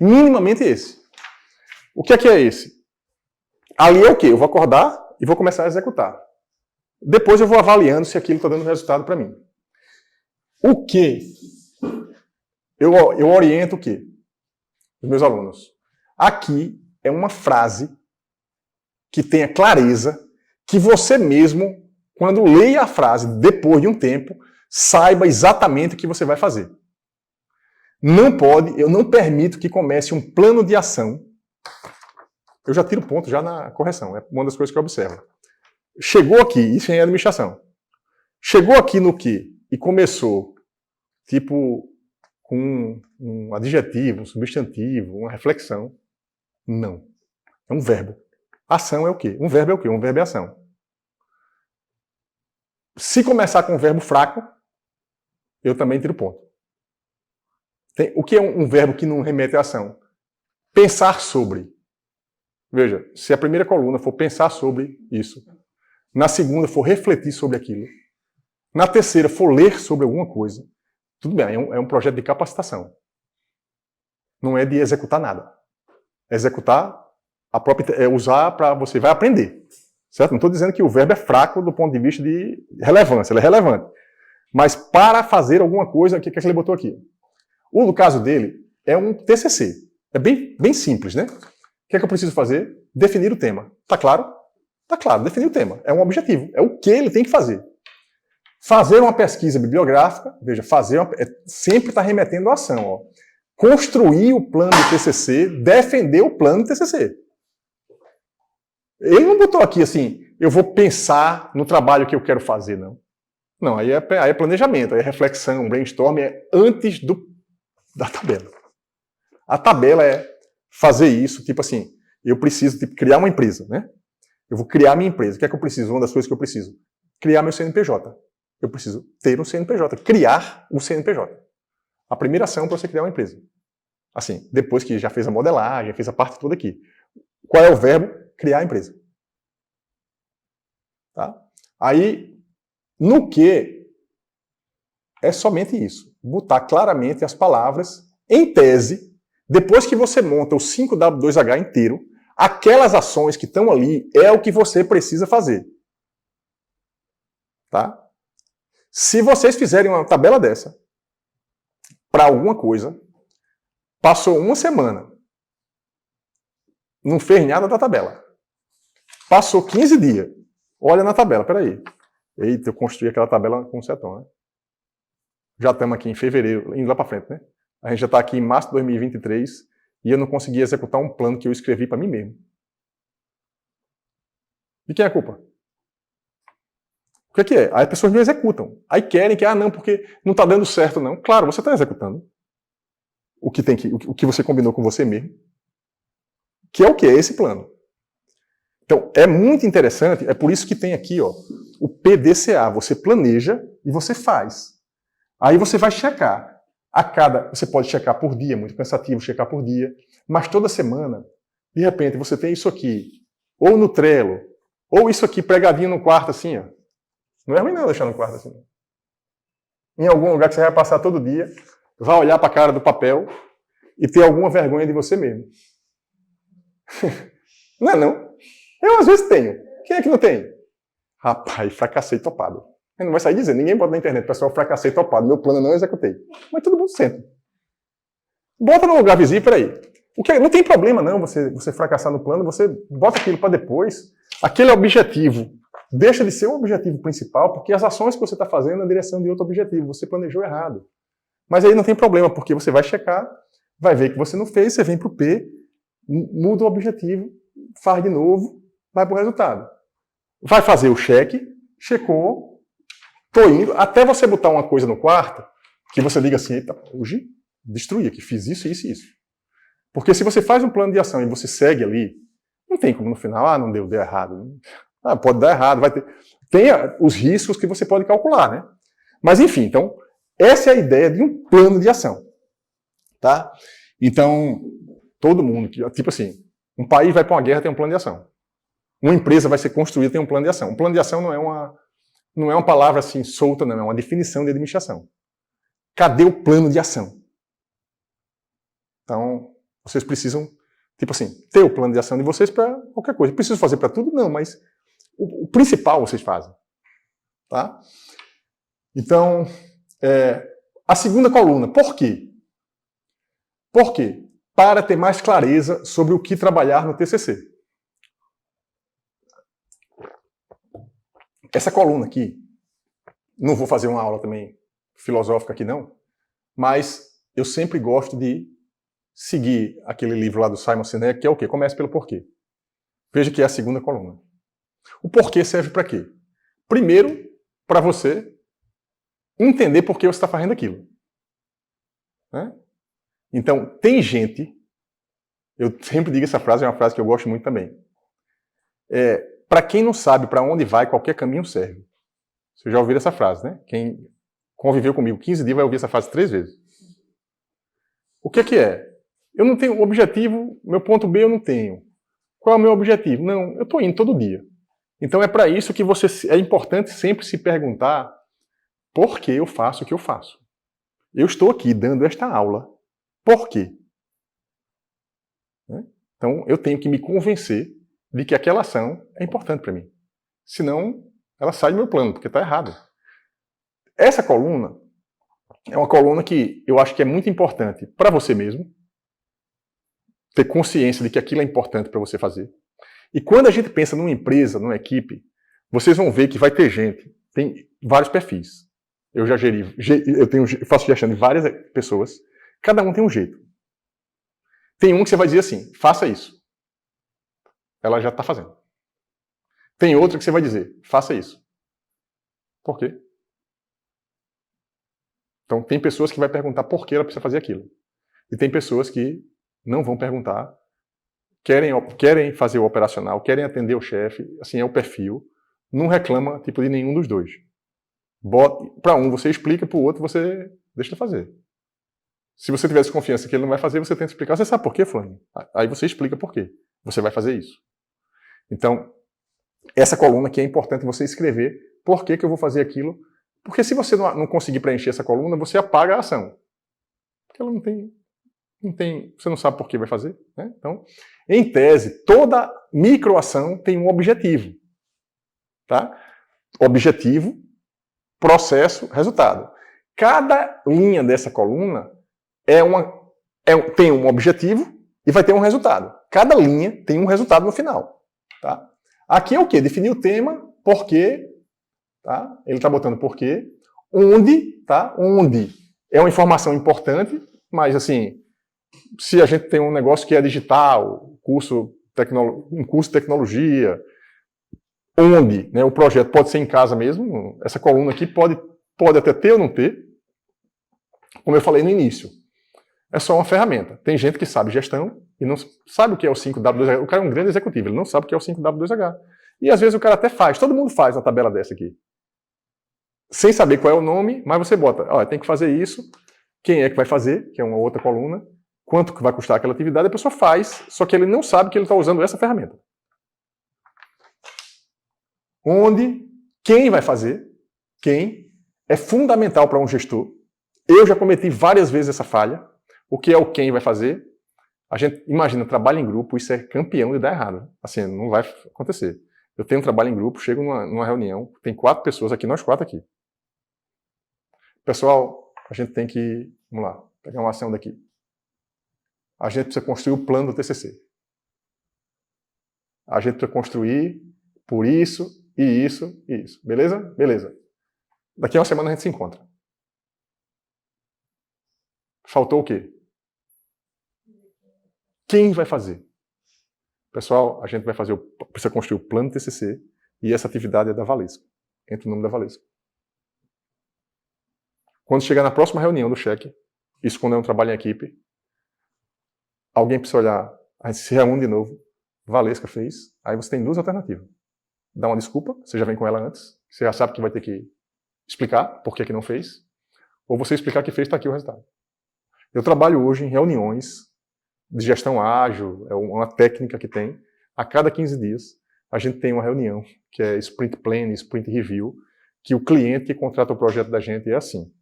Minimamente esse. O que é esse? Ali é o quê? Eu vou acordar e vou começar a executar. Depois eu vou avaliando se aquilo está dando resultado para mim. O que? Eu oriento o quê? Os meus alunos. Aqui é uma frase que tenha clareza, que você mesmo, quando leia a frase depois de um tempo, saiba exatamente o que você vai fazer. Não pode, eu não permito que comece um plano de ação. Eu já tiro ponto já na correção, é uma das coisas que eu observo. Chegou aqui, isso é administração. Chegou aqui no que e começou, tipo, com um adjetivo, um substantivo, uma reflexão. Não. É um verbo. Ação é o quê? Um verbo é o quê? Um verbo é ação. Se começar com um verbo fraco, eu também tiro ponto. O que é um verbo que não remete à ação? Pensar sobre. Veja, se a primeira coluna for pensar sobre isso, na segunda for refletir sobre aquilo, na terceira for ler sobre alguma coisa, tudo bem, é um projeto de capacitação. Não é de executar nada. Executar, usar para você vai aprender. Certo? Não estou dizendo que o verbo é fraco do ponto de vista de relevância, ele é relevante. Mas para fazer alguma coisa, o que é que ele botou aqui? O caso dele é um TCC. É bem simples, né? O que é que eu preciso fazer? Definir o tema. Tá claro? Tá claro, definir o tema. É um objetivo. É o que ele tem que fazer. Fazer uma pesquisa bibliográfica, veja, sempre está remetendo à ação. Ó. Construir o plano do TCC, defender o plano do TCC. Ele não botou aqui assim, eu vou pensar no trabalho que eu quero fazer, não. Não, aí é planejamento, aí é reflexão, brainstorm, é antes da tabela. A tabela é fazer isso, tipo assim, eu preciso criar uma empresa, né? Eu vou criar minha empresa. O que é que eu preciso? Uma das coisas que eu preciso. Criar meu CNPJ. Eu preciso ter um CNPJ, criar um CNPJ. A primeira ação para você criar uma empresa. Assim, depois que já fez a modelagem, fez a parte toda aqui. Qual é o verbo? Criar a empresa. Tá? Aí, no que é somente isso. Botar claramente as palavras em tese, depois que você monta o 5W2H inteiro, aquelas ações que estão ali é o que você precisa fazer. Tá? Se vocês fizerem uma tabela dessa para alguma coisa, passou uma semana, não fez nada da tabela. Passou 15 dias, olha na tabela, peraí. Eita, eu construí aquela tabela com o Ceton, né? Já estamos aqui em fevereiro, indo lá para frente, né? A gente já está aqui em março de 2023 e eu não consegui executar um plano que eu escrevi para mim mesmo. De quem é a culpa? O que é? Aí as pessoas não executam. Aí querem que, não, porque não está dando certo, não. Claro, você está executando. O que você combinou com você mesmo. Que é o quê? É esse plano. Então, é muito interessante, é por isso que tem aqui, ó, o PDCA. Você planeja e você faz. Aí você vai checar. Você pode checar por dia, muito cansativo checar por dia, mas toda semana, de repente, você tem isso aqui, ou no Trello, ou isso aqui pregadinho no quarto, assim, ó. Não é ruim não deixar no quarto assim. Em algum lugar que você vai passar todo dia, vai olhar para a cara do papel e ter alguma vergonha de você mesmo. Não é não? Eu às vezes tenho. Quem é que não tem? Rapaz, fracassei topado. Ele não vai sair dizendo, ninguém bota na internet, pessoal, fracassei topado, meu plano eu não executei. Mas todo mundo sente. Bota no lugar visível, peraí. Não tem problema não você fracassar no plano, você bota aquilo para depois. Aquele objetivo deixa de ser o objetivo principal, porque as ações que você está fazendo na direção de outro objetivo, você planejou errado. Mas aí não tem problema, porque você vai checar, vai ver que você não fez, você vem para o P, muda o objetivo, faz de novo, vai para o resultado. Vai fazer o cheque, checou, tô indo, até você botar uma coisa no quarto, que você diga assim, eita, hoje destruí aqui, fiz isso, isso e isso. Porque se você faz um plano de ação e você segue ali, não tem como no final, não deu errado. Pode dar errado, vai ter. Tem os riscos que você pode calcular, né? Mas enfim, então, essa é a ideia de um plano de ação. Tá? Então, todo mundo, tipo assim, um país vai para uma guerra, tem um plano de ação. Uma empresa vai ser construída, tem um plano de ação. Um plano de ação não é uma palavra assim solta, não, é uma definição de administração. Cadê o plano de ação? Então, vocês precisam, tipo assim, ter o plano de ação de vocês para qualquer coisa. Preciso fazer para tudo? Não, mas o principal vocês fazem. Tá? Então, A segunda coluna, por quê? Por quê? Para ter mais clareza sobre o que trabalhar no TCC. Essa coluna aqui, não vou fazer uma aula também filosófica aqui não, mas eu sempre gosto de seguir aquele livro lá do Simon Sinek, que é o quê? Comece pelo porquê. Veja que é a segunda coluna. O porquê serve para quê? Primeiro, para você entender por que você está fazendo aquilo. Né? Então, tem gente, eu sempre digo essa frase, é uma frase que eu gosto muito também. Para quem não sabe para onde vai, qualquer caminho serve. Você já ouviu essa frase, né? Quem conviveu comigo 15 dias vai ouvir essa frase 3 vezes. O que é? Eu não tenho objetivo, meu ponto B eu não tenho. Qual é o meu objetivo? Não, eu estou indo todo dia. Então é para isso que é importante sempre se perguntar por que eu faço o que eu faço. Eu estou aqui dando esta aula. Por quê? Então eu tenho que me convencer de que aquela ação é importante para mim. Senão, ela sai do meu plano, porque está errado. Essa coluna é uma coluna que eu acho que é muito importante para você mesmo, ter consciência de que aquilo é importante para você fazer. E quando a gente pensa numa empresa, numa equipe, vocês vão ver que vai ter gente, tem vários perfis. Eu já faço gestão de várias pessoas, cada um tem um jeito. Tem um que você vai dizer assim, faça isso. Ela já está fazendo. Tem outro que você vai dizer, faça isso. Por quê? Então tem pessoas que vai perguntar por que ela precisa fazer aquilo. E tem pessoas que não vão perguntar, querem fazer o operacional, querem atender o chefe, assim é o perfil, não reclama tipo de nenhum dos dois. Para um você explica, para o outro você deixa ele fazer. Se você tiver desconfiança que ele não vai fazer, você tenta explicar. Você sabe por quê, fulano? Aí você explica por quê. Você vai fazer isso. Então, essa coluna aqui é importante você escrever por que eu vou fazer aquilo. Porque se você não conseguir preencher essa coluna, você apaga a ação. Porque ela não tem, você não sabe por que vai fazer. Né? Então, em tese, toda microação tem um objetivo. Tá? Objetivo, processo, resultado. Cada linha dessa coluna tem um objetivo e vai ter um resultado. Cada linha tem um resultado no final. Tá? Aqui é o quê? Definir o tema, porquê. Tá? Ele está botando porquê. Onde, tá? Onde é uma informação importante, mas assim, se a gente tem um negócio que é digital, um curso de tecnologia, onde, né, o projeto pode ser em casa mesmo, essa coluna aqui pode até ter ou não ter, como eu falei no início. É só uma ferramenta. Tem gente que sabe gestão e não sabe o que é o 5W2H. O cara é um grande executivo, ele não sabe o que é o 5W2H. E às vezes o cara até faz, todo mundo faz uma tabela dessa aqui. Sem saber qual é o nome, mas você bota, olha, tem que fazer isso, quem é que vai fazer, que é uma outra coluna, quanto que vai custar aquela atividade, a pessoa faz, só que ele não sabe que ele está usando essa ferramenta. Onde, quem vai fazer, quem é fundamental para um gestor. Eu já cometi várias vezes essa falha. O que é o quem vai fazer? A gente imagina, trabalho em grupo, isso é campeão de dar errado. Assim, não vai acontecer. Eu tenho um trabalho em grupo, chego numa reunião, tem 4 pessoas aqui, nós 4 aqui. Pessoal, a gente tem que, vamos lá, pegar uma ação daqui. A gente precisa construir o plano do TCC. A gente precisa construir por isso, e isso, e isso. Beleza? Beleza. Daqui a uma semana a gente se encontra. Faltou o quê? Quem vai fazer? Pessoal, a gente vai fazer, precisa construir o plano TCC e essa atividade é da Valesco. Entra o nome da Valesco. Quando chegar na próxima reunião do cheque, isso quando é um trabalho em equipe, alguém precisa olhar, a gente se reúne de novo, Valesca fez, aí você tem 2 alternativas. Dá uma desculpa, você já vem com ela antes, você já sabe que vai ter que explicar por que não fez, ou você explicar que fez, está aqui o resultado. Eu trabalho hoje em reuniões de gestão ágil, é uma técnica que tem. A cada 15 dias, a gente tem uma reunião, que é Sprint Plan, Sprint Review, que o cliente que contrata o projeto da gente é assim.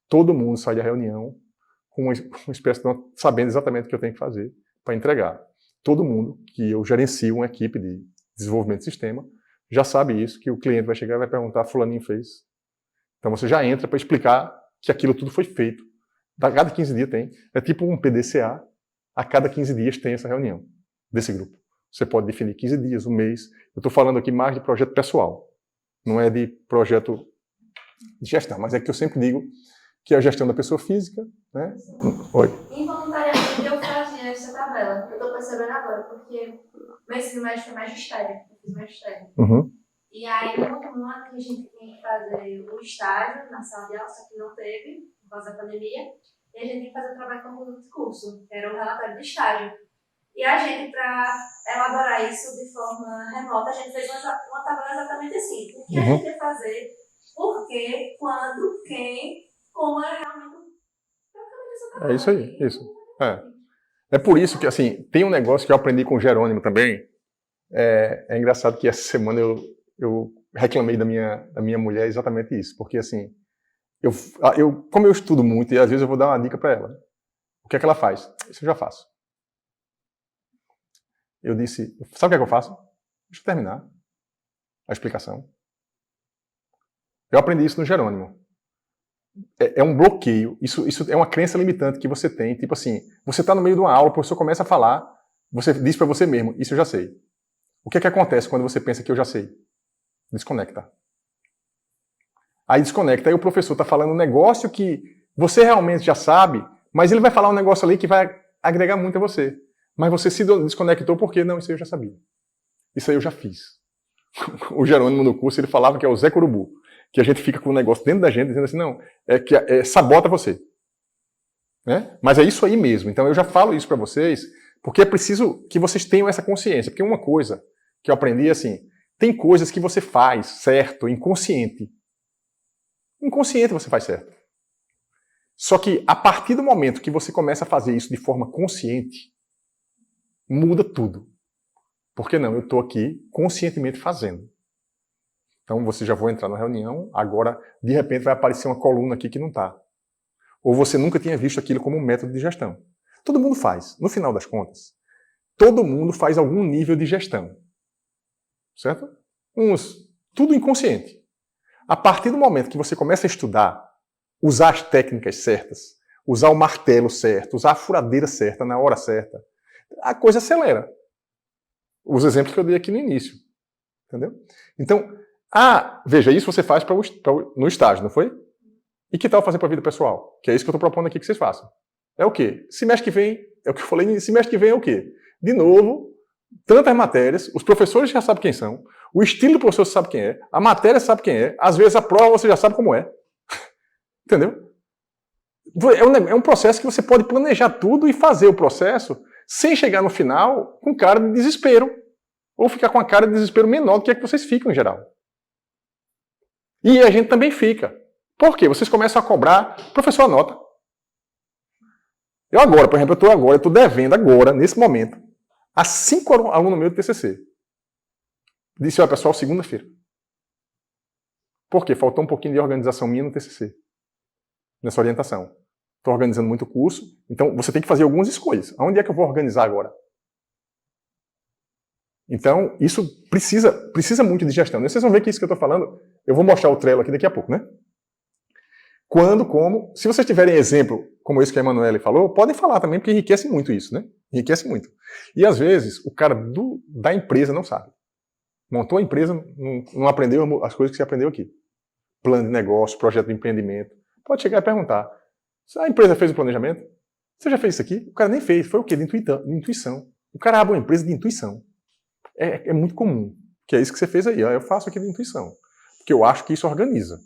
Todo mundo sai da reunião com uma espécie de sabendo exatamente o que eu tenho que fazer para entregar. Todo mundo que eu gerencio uma equipe de desenvolvimento de sistema já sabe isso, que o cliente vai chegar e vai perguntar, fulaninho fez. Então você já entra para explicar que aquilo tudo foi feito. A cada 15 dias tem. É tipo um PDCA. A cada 15 dias tem essa reunião desse grupo. Você pode definir 15 dias, um mês. Eu estou falando aqui mais de projeto pessoal. Não é de projeto de gestão, mas é que eu sempre digo que é a gestão da pessoa física, né? Oi. Involuntariamente eu fazia essa tabela. Eu estou percebendo agora, porque meu ensino médio foi magistério. Eu fiz magistério. Uhum. E aí, no ano que a gente tinha que fazer o estágio na sala de aula, só que não teve, por causa da pandemia, e a gente tinha que fazer o trabalho concluído de curso, que era o relatório de estágio. E a gente, para elaborar isso de forma remota, a gente fez uma tabela exatamente assim. O que a gente ia fazer, por quê, quando, quem, como é realmente. É isso aí, isso. É por isso que, assim, tem um negócio que eu aprendi com o Jerônimo também. É engraçado que essa semana eu reclamei da minha mulher exatamente isso. Porque, assim, como eu estudo muito, e às vezes eu vou dar uma dica para ela. O que é que ela faz? Isso eu já faço. Eu disse, sabe o que é que eu faço? Deixa eu terminar a explicação. Eu aprendi isso no Jerônimo. É um bloqueio, isso é uma crença limitante que você tem. Tipo assim, você está no meio de uma aula, o professor começa a falar, você diz para você mesmo, isso eu já sei. O que é que acontece quando você pensa que eu já sei? Desconecta. Aí desconecta, aí o professor está falando um negócio que você realmente já sabe, mas ele vai falar um negócio ali que vai agregar muito a você. Mas você se desconectou porque, não, isso aí eu já sabia. Isso aí eu já fiz. O Jerônimo no curso, ele falava que é o Zé Curubu. Que a gente fica com um negócio dentro da gente, dizendo assim, não, sabota você. Né? Mas é isso aí mesmo. Então eu já falo isso para vocês, porque é preciso que vocês tenham essa consciência. Porque uma coisa que eu aprendi é assim, tem coisas que você faz certo, inconsciente. Inconsciente você faz certo. Só que a partir do momento que você começa a fazer isso de forma consciente, muda tudo. Por que não? Eu estou aqui conscientemente fazendo. Então você já vou entrar na reunião, agora de repente vai aparecer uma coluna aqui que não está. Ou você nunca tinha visto aquilo como um método de gestão. Todo mundo faz. No final das contas, todo mundo faz algum nível de gestão. Certo? Tudo inconsciente. A partir do momento que você começa a estudar, usar as técnicas certas, usar o martelo certo, usar a furadeira certa na hora certa, a coisa acelera. Os exemplos que eu dei aqui no início. Entendeu? Então, veja, isso você faz no estágio, não foi? E que tal fazer para a vida pessoal? Que é isso que eu estou propondo aqui que vocês façam. É o quê? Semestre que vem, é o que eu falei, semestre que vem é o quê? De novo, tantas matérias, os professores já sabem quem são, o estilo do professor você sabe quem é, a matéria você sabe quem é, às vezes a prova você já sabe como é. Entendeu? É um processo que você pode planejar tudo e fazer o processo sem chegar no final com cara de desespero. Ou ficar com a cara de desespero menor do que é que vocês ficam em geral. E a gente também fica. Por quê? Vocês começam a cobrar, professor, anota. Eu agora, por exemplo, eu estou devendo agora, nesse momento, a 5 alunos meus do TCC. Disse, olha pessoal, segunda-feira. Por quê? Faltou um pouquinho de organização minha no TCC. Nessa orientação. Estou organizando muito curso, então você tem que fazer algumas escolhas. Aonde é que eu vou organizar agora? Então, isso precisa muito de gestão. Vocês vão ver que isso que eu estou falando, eu vou mostrar o Trello aqui daqui a pouco, né? Quando, como. Se vocês tiverem exemplo, como esse que a Emanuele falou, podem falar também, porque enriquece muito isso, né? Enriquece muito. E às vezes, o cara da empresa não sabe. Montou a empresa, não aprendeu as coisas que você aprendeu aqui. Plano de negócio, projeto de empreendimento. Pode chegar e perguntar. A empresa fez o planejamento? Você já fez isso aqui? O cara nem fez. Foi o quê? De intuição. O cara abre uma empresa de intuição. É muito comum. Que é isso que você fez aí. Eu faço aqui de intuição. Porque eu acho que isso organiza.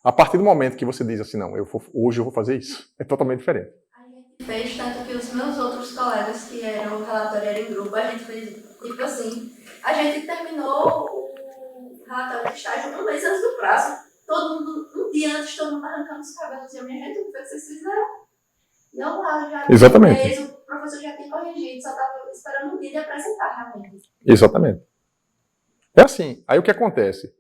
A partir do momento que você diz assim, não, hoje eu vou fazer isso, é totalmente diferente. A gente fez, tanto que os meus outros colegas que eram o relatório era em grupo, a gente fez, tipo assim, a gente terminou o relatório de estágio um mês antes do prazo. Todo mundo, um dia antes, todo mundo arrancando os cabelos. E a minha gente, o que foi que vocês fizeram? E eu lá, já Exatamente. mês, o professor já tinha corrigido, só estava esperando um dia de apresentar, realmente. Exatamente. É assim. Aí o que acontece?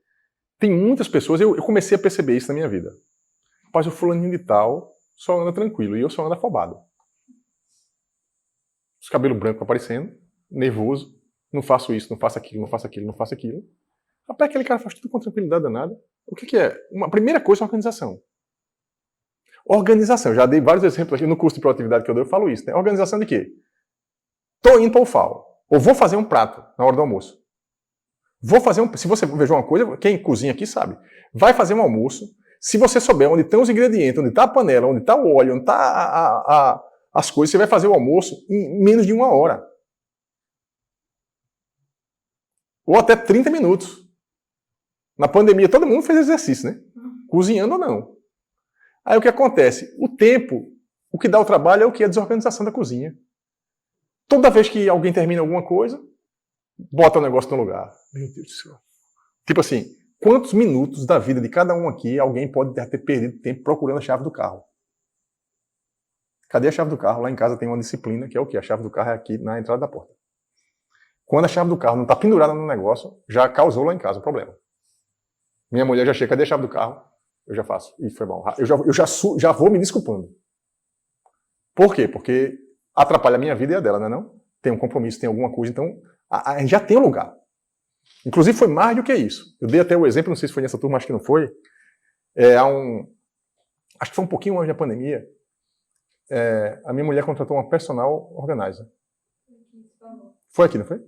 Tem muitas pessoas, eu comecei a perceber isso na minha vida. Rapaz, o fulaninho de tal só anda tranquilo e eu só ando afobado. Os cabelos brancos aparecendo, nervoso, não faço isso, não faço aquilo, não faço aquilo, não faço aquilo. Rapaz, aquele cara faz tudo com tranquilidade danada. O que é? Uma primeira coisa é a organização. Organização. Já dei vários exemplos aqui no curso de produtividade que eu dou, eu falo isso. Né? Organização de quê? Estou indo para o FAO. Ou vou fazer um prato na hora do almoço. Vou fazer um... Se você veja uma coisa, quem cozinha aqui sabe. Vai fazer um almoço. Se você souber onde estão os ingredientes, onde está a panela, onde está o óleo, onde está as coisas, você vai fazer o almoço em menos de 1 hora. Ou até 30 minutos. Na pandemia, todo mundo fez exercício, né? Cozinhando ou não. Aí o que acontece? O tempo, o que dá o trabalho é o que? A desorganização da cozinha. Toda vez que alguém termina alguma coisa, bota o negócio no lugar. Meu Deus do céu. Tipo assim, quantos minutos da vida de cada um aqui alguém pode ter perdido tempo procurando a chave do carro? Cadê a chave do carro? Lá em casa tem uma disciplina que é o quê? A chave do carro é aqui na entrada da porta. Quando a chave do carro não está pendurada no negócio, já causou lá em casa um problema. Minha mulher já chega, cadê a chave do carro? Eu já faço. E foi bom. Eu já vou me desculpando. Por quê? Porque atrapalha a minha vida e a dela, não é não? Tem um compromisso, tem alguma coisa, então a gente já tem um lugar. Inclusive foi mais do que isso. Eu dei até o exemplo, não sei se foi nessa turma, acho que não foi. Acho que foi um pouquinho antes da pandemia. A minha mulher contratou uma personal organizer. Foi aqui, não foi?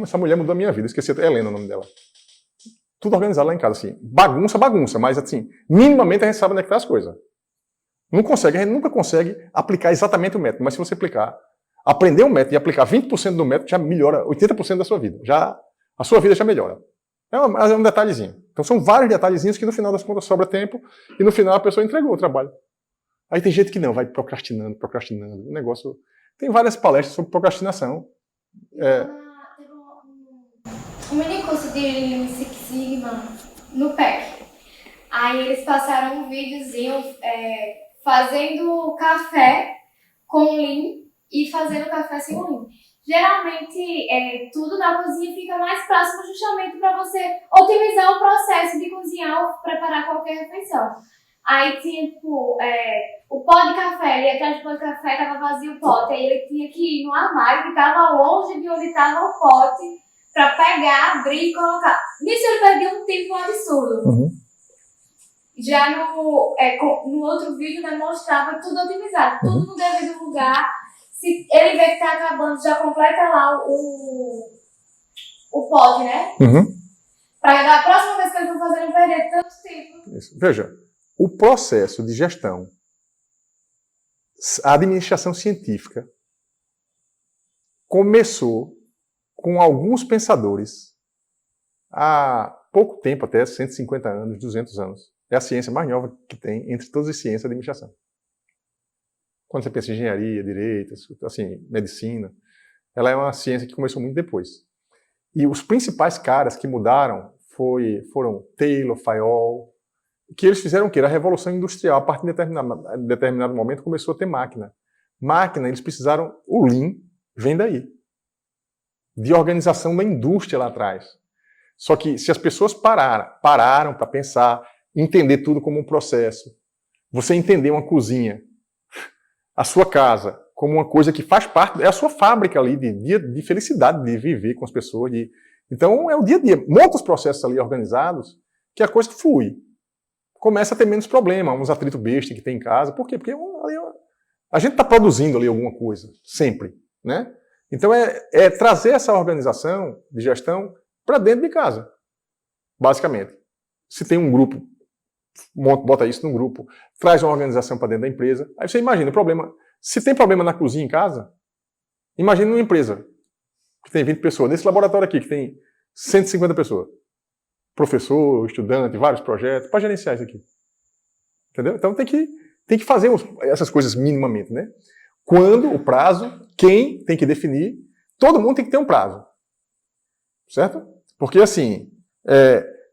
Essa mulher mudou a minha vida, esqueci até Helena o nome dela. Tudo organizado lá em casa, assim. Bagunça, mas assim, minimamente a gente sabe onde é que tá as coisas. A gente nunca consegue aplicar exatamente o método, mas se você aprender um método e aplicar 20% do método, já melhora 80% da sua vida. A sua vida já melhora. É um detalhezinho. Então são vários detalhezinhos que no final das contas sobra tempo e no final a pessoa entregou o trabalho. Aí tem gente que não, vai procrastinando. O negócio... Tem várias palestras sobre procrastinação. Um mini curso de Lean Six Sigma no PEC. Aí eles passaram um videozinho fazendo café com Lean e fazendo café sem Lean. Geralmente, tudo na cozinha fica mais próximo justamente para você otimizar o processo de cozinhar ou preparar qualquer refeição. Aí tinha, tipo, o pó de café, ele atrás do pó de café, tava vazio o pote, aí ele tinha que ir no armário que tava longe de onde tava o pote pra pegar, abrir e colocar. Nisso ele perdeu um tempo absurdo. Uhum. Já no outro vídeo, né, mostrava tudo otimizado, tudo no devido lugar. Se ele vê que tá acabando, já completa lá o pote, né? Uhum. Pra da próxima vez que ele for fazer, não perder tanto tempo. Isso. Veja, o processo de gestão, a administração científica, começou com alguns pensadores há pouco tempo, até 150 anos, 200 anos. É a ciência mais nova que tem entre todas as ciências da administração. Quando você pensa em engenharia, direito, assim, medicina, ela é uma ciência que começou muito depois. E os principais caras que mudaram foram Taylor, Fayol, que eles fizeram o quê? A revolução industrial. A partir de determinado momento começou a ter máquina. Máquina, eles precisaram... O Lean vem daí. De organização da indústria lá atrás. Só que se as pessoas pararam para pensar, entender tudo como um processo, você entender uma cozinha, a sua casa, como uma coisa que faz parte, é a sua fábrica ali de felicidade, de viver com as pessoas. Então é o dia a dia. Monta os processos ali organizados que a coisa flui. Começa a ter menos problema, uns atritos besta que tem em casa. Por quê? Porque a gente está produzindo ali alguma coisa, sempre, né? Então é trazer essa organização de gestão para dentro de casa, basicamente. Se tem um grupo, bota isso num grupo, traz uma organização para dentro da empresa. Aí você imagina o problema. Se tem problema na cozinha em casa, imagina numa empresa que tem 20 pessoas. Nesse laboratório aqui, que tem 150 pessoas. Professor, estudante, vários projetos, para gerenciar isso aqui. Entendeu? Então tem que fazer essas coisas minimamente, né? Quando o prazo, quem tem que definir, todo mundo tem que ter um prazo. Certo? Porque assim,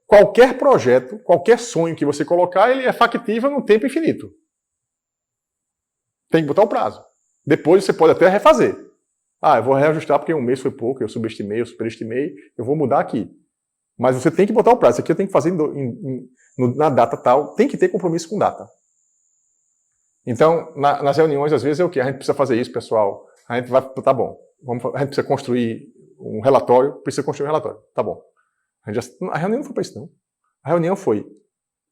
qualquer projeto, qualquer sonho que você colocar, ele é factível no tempo infinito. Tem que botar o prazo. Depois você pode até refazer. Eu vou reajustar porque um mês foi pouco, eu subestimei, eu superestimei, eu vou mudar aqui. Mas você tem que botar o prazo. Isso aqui eu tenho que fazer na data tal, tem que ter compromisso com data. Então, nas reuniões, às vezes é o quê? A gente precisa fazer isso, pessoal. A gente vai, tá bom. A gente precisa construir um relatório, precisa construir um relatório. Tá bom. A reunião não foi para isso, não. A reunião foi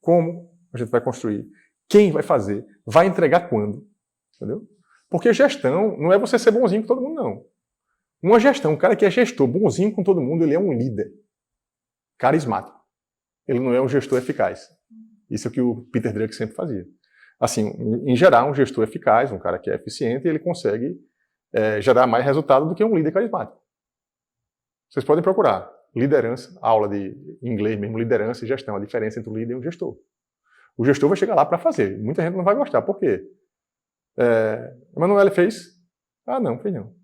como a gente vai construir, quem vai fazer, vai entregar quando. Entendeu? Porque gestão não é você ser bonzinho com todo mundo, não. Uma gestão, um cara que é gestor, bonzinho com todo mundo, ele é um líder carismático. Ele não é um gestor eficaz. Isso é o que o Peter Drucker sempre fazia. Assim, em geral, um gestor eficaz, um cara que é eficiente, ele consegue gerar mais resultado do que um líder carismático. Vocês podem procurar liderança, aula de inglês mesmo, liderança e gestão, a diferença entre o líder e o gestor. O gestor vai chegar lá para fazer. Muita gente não vai gostar. Por quê? Emanuele fez? Ah, não, fez não.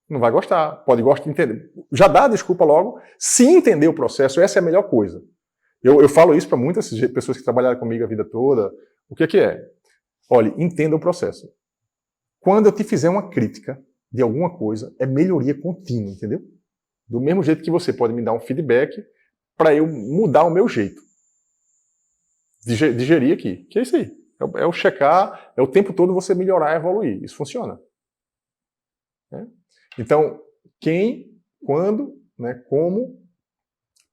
Não vai gostar. Pode gostar de entender. Já dá a desculpa logo. Se entender o processo, essa é a melhor coisa. Eu falo isso para muitas pessoas que trabalharam comigo a vida toda. O que é? Olha, entenda o processo. Quando eu te fizer uma crítica de alguma coisa, é melhoria contínua, entendeu? Do mesmo jeito que você pode me dar um feedback para eu mudar o meu jeito. Digerir aqui. Que é isso aí. É o checar, é o tempo todo você melhorar e evoluir. Isso funciona. Então, quem, quando, né, como,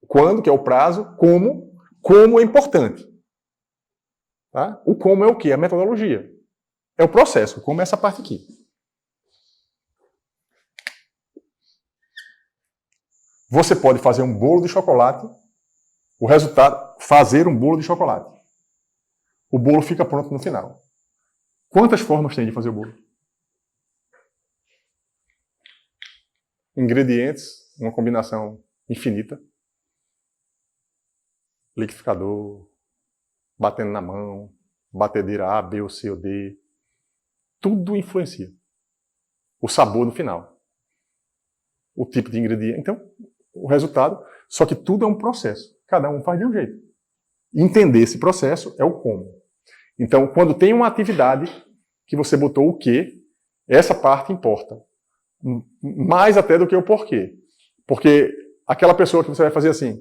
quando, que é o prazo, como é importante. Tá? O como é o quê? A metodologia. É o processo. Como é essa parte aqui. Você pode fazer um bolo de chocolate, o resultado, fazer um bolo de chocolate. O bolo fica pronto no final. Quantas formas tem de fazer o bolo? Ingredientes, uma combinação infinita. Liquidificador, batendo na mão, batedeira A, B ou C ou D. Tudo influencia. O sabor no final. O tipo de ingrediente. Então, o resultado. Só que tudo é um processo. Cada um faz de um jeito. Entender esse processo é o como. Então, quando tem uma atividade que você botou o quê, essa parte importa. Mais até do que o porquê. Porque aquela pessoa que você vai fazer assim,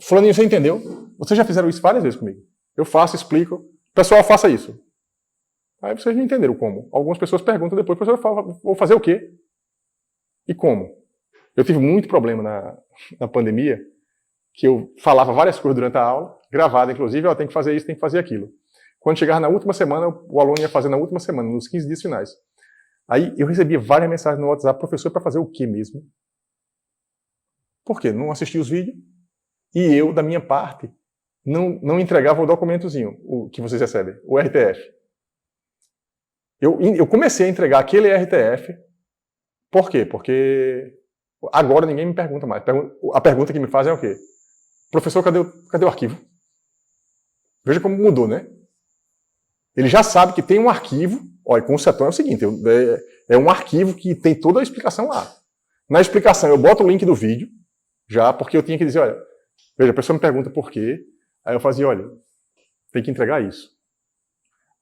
fulaninho, você entendeu? Vocês já fizeram isso várias vezes comigo. Eu faço, explico. Pessoal, faça isso. Aí vocês não entenderam como. Algumas pessoas perguntam depois, professor, eu falo, vou fazer o quê? E como? Eu tive muito problema na pandemia, que eu falava várias coisas durante a aula, gravada inclusive, tem que fazer isso, tem que fazer aquilo. Quando chegava na última semana, o aluno ia fazer na última semana, nos 15 dias finais. Aí eu recebia várias mensagens no WhatsApp, professor, para fazer o quê mesmo? Por quê? Não assistia os vídeos. E eu, da minha parte, não entregava o documentozinho o que vocês recebem, o RTF. Eu comecei a entregar aquele RTF, por quê? Porque agora ninguém me pergunta mais. A pergunta que me fazem é o quê? Professor, cadê o arquivo? Veja como mudou, né? Ele já sabe que tem um arquivo. Olha, com o Ceton é o seguinte, é um arquivo que tem toda a explicação lá. Na explicação eu boto o link do vídeo, já, porque eu tinha que dizer, olha, veja, a pessoa me pergunta por quê, aí eu fazia, olha, tem que entregar isso.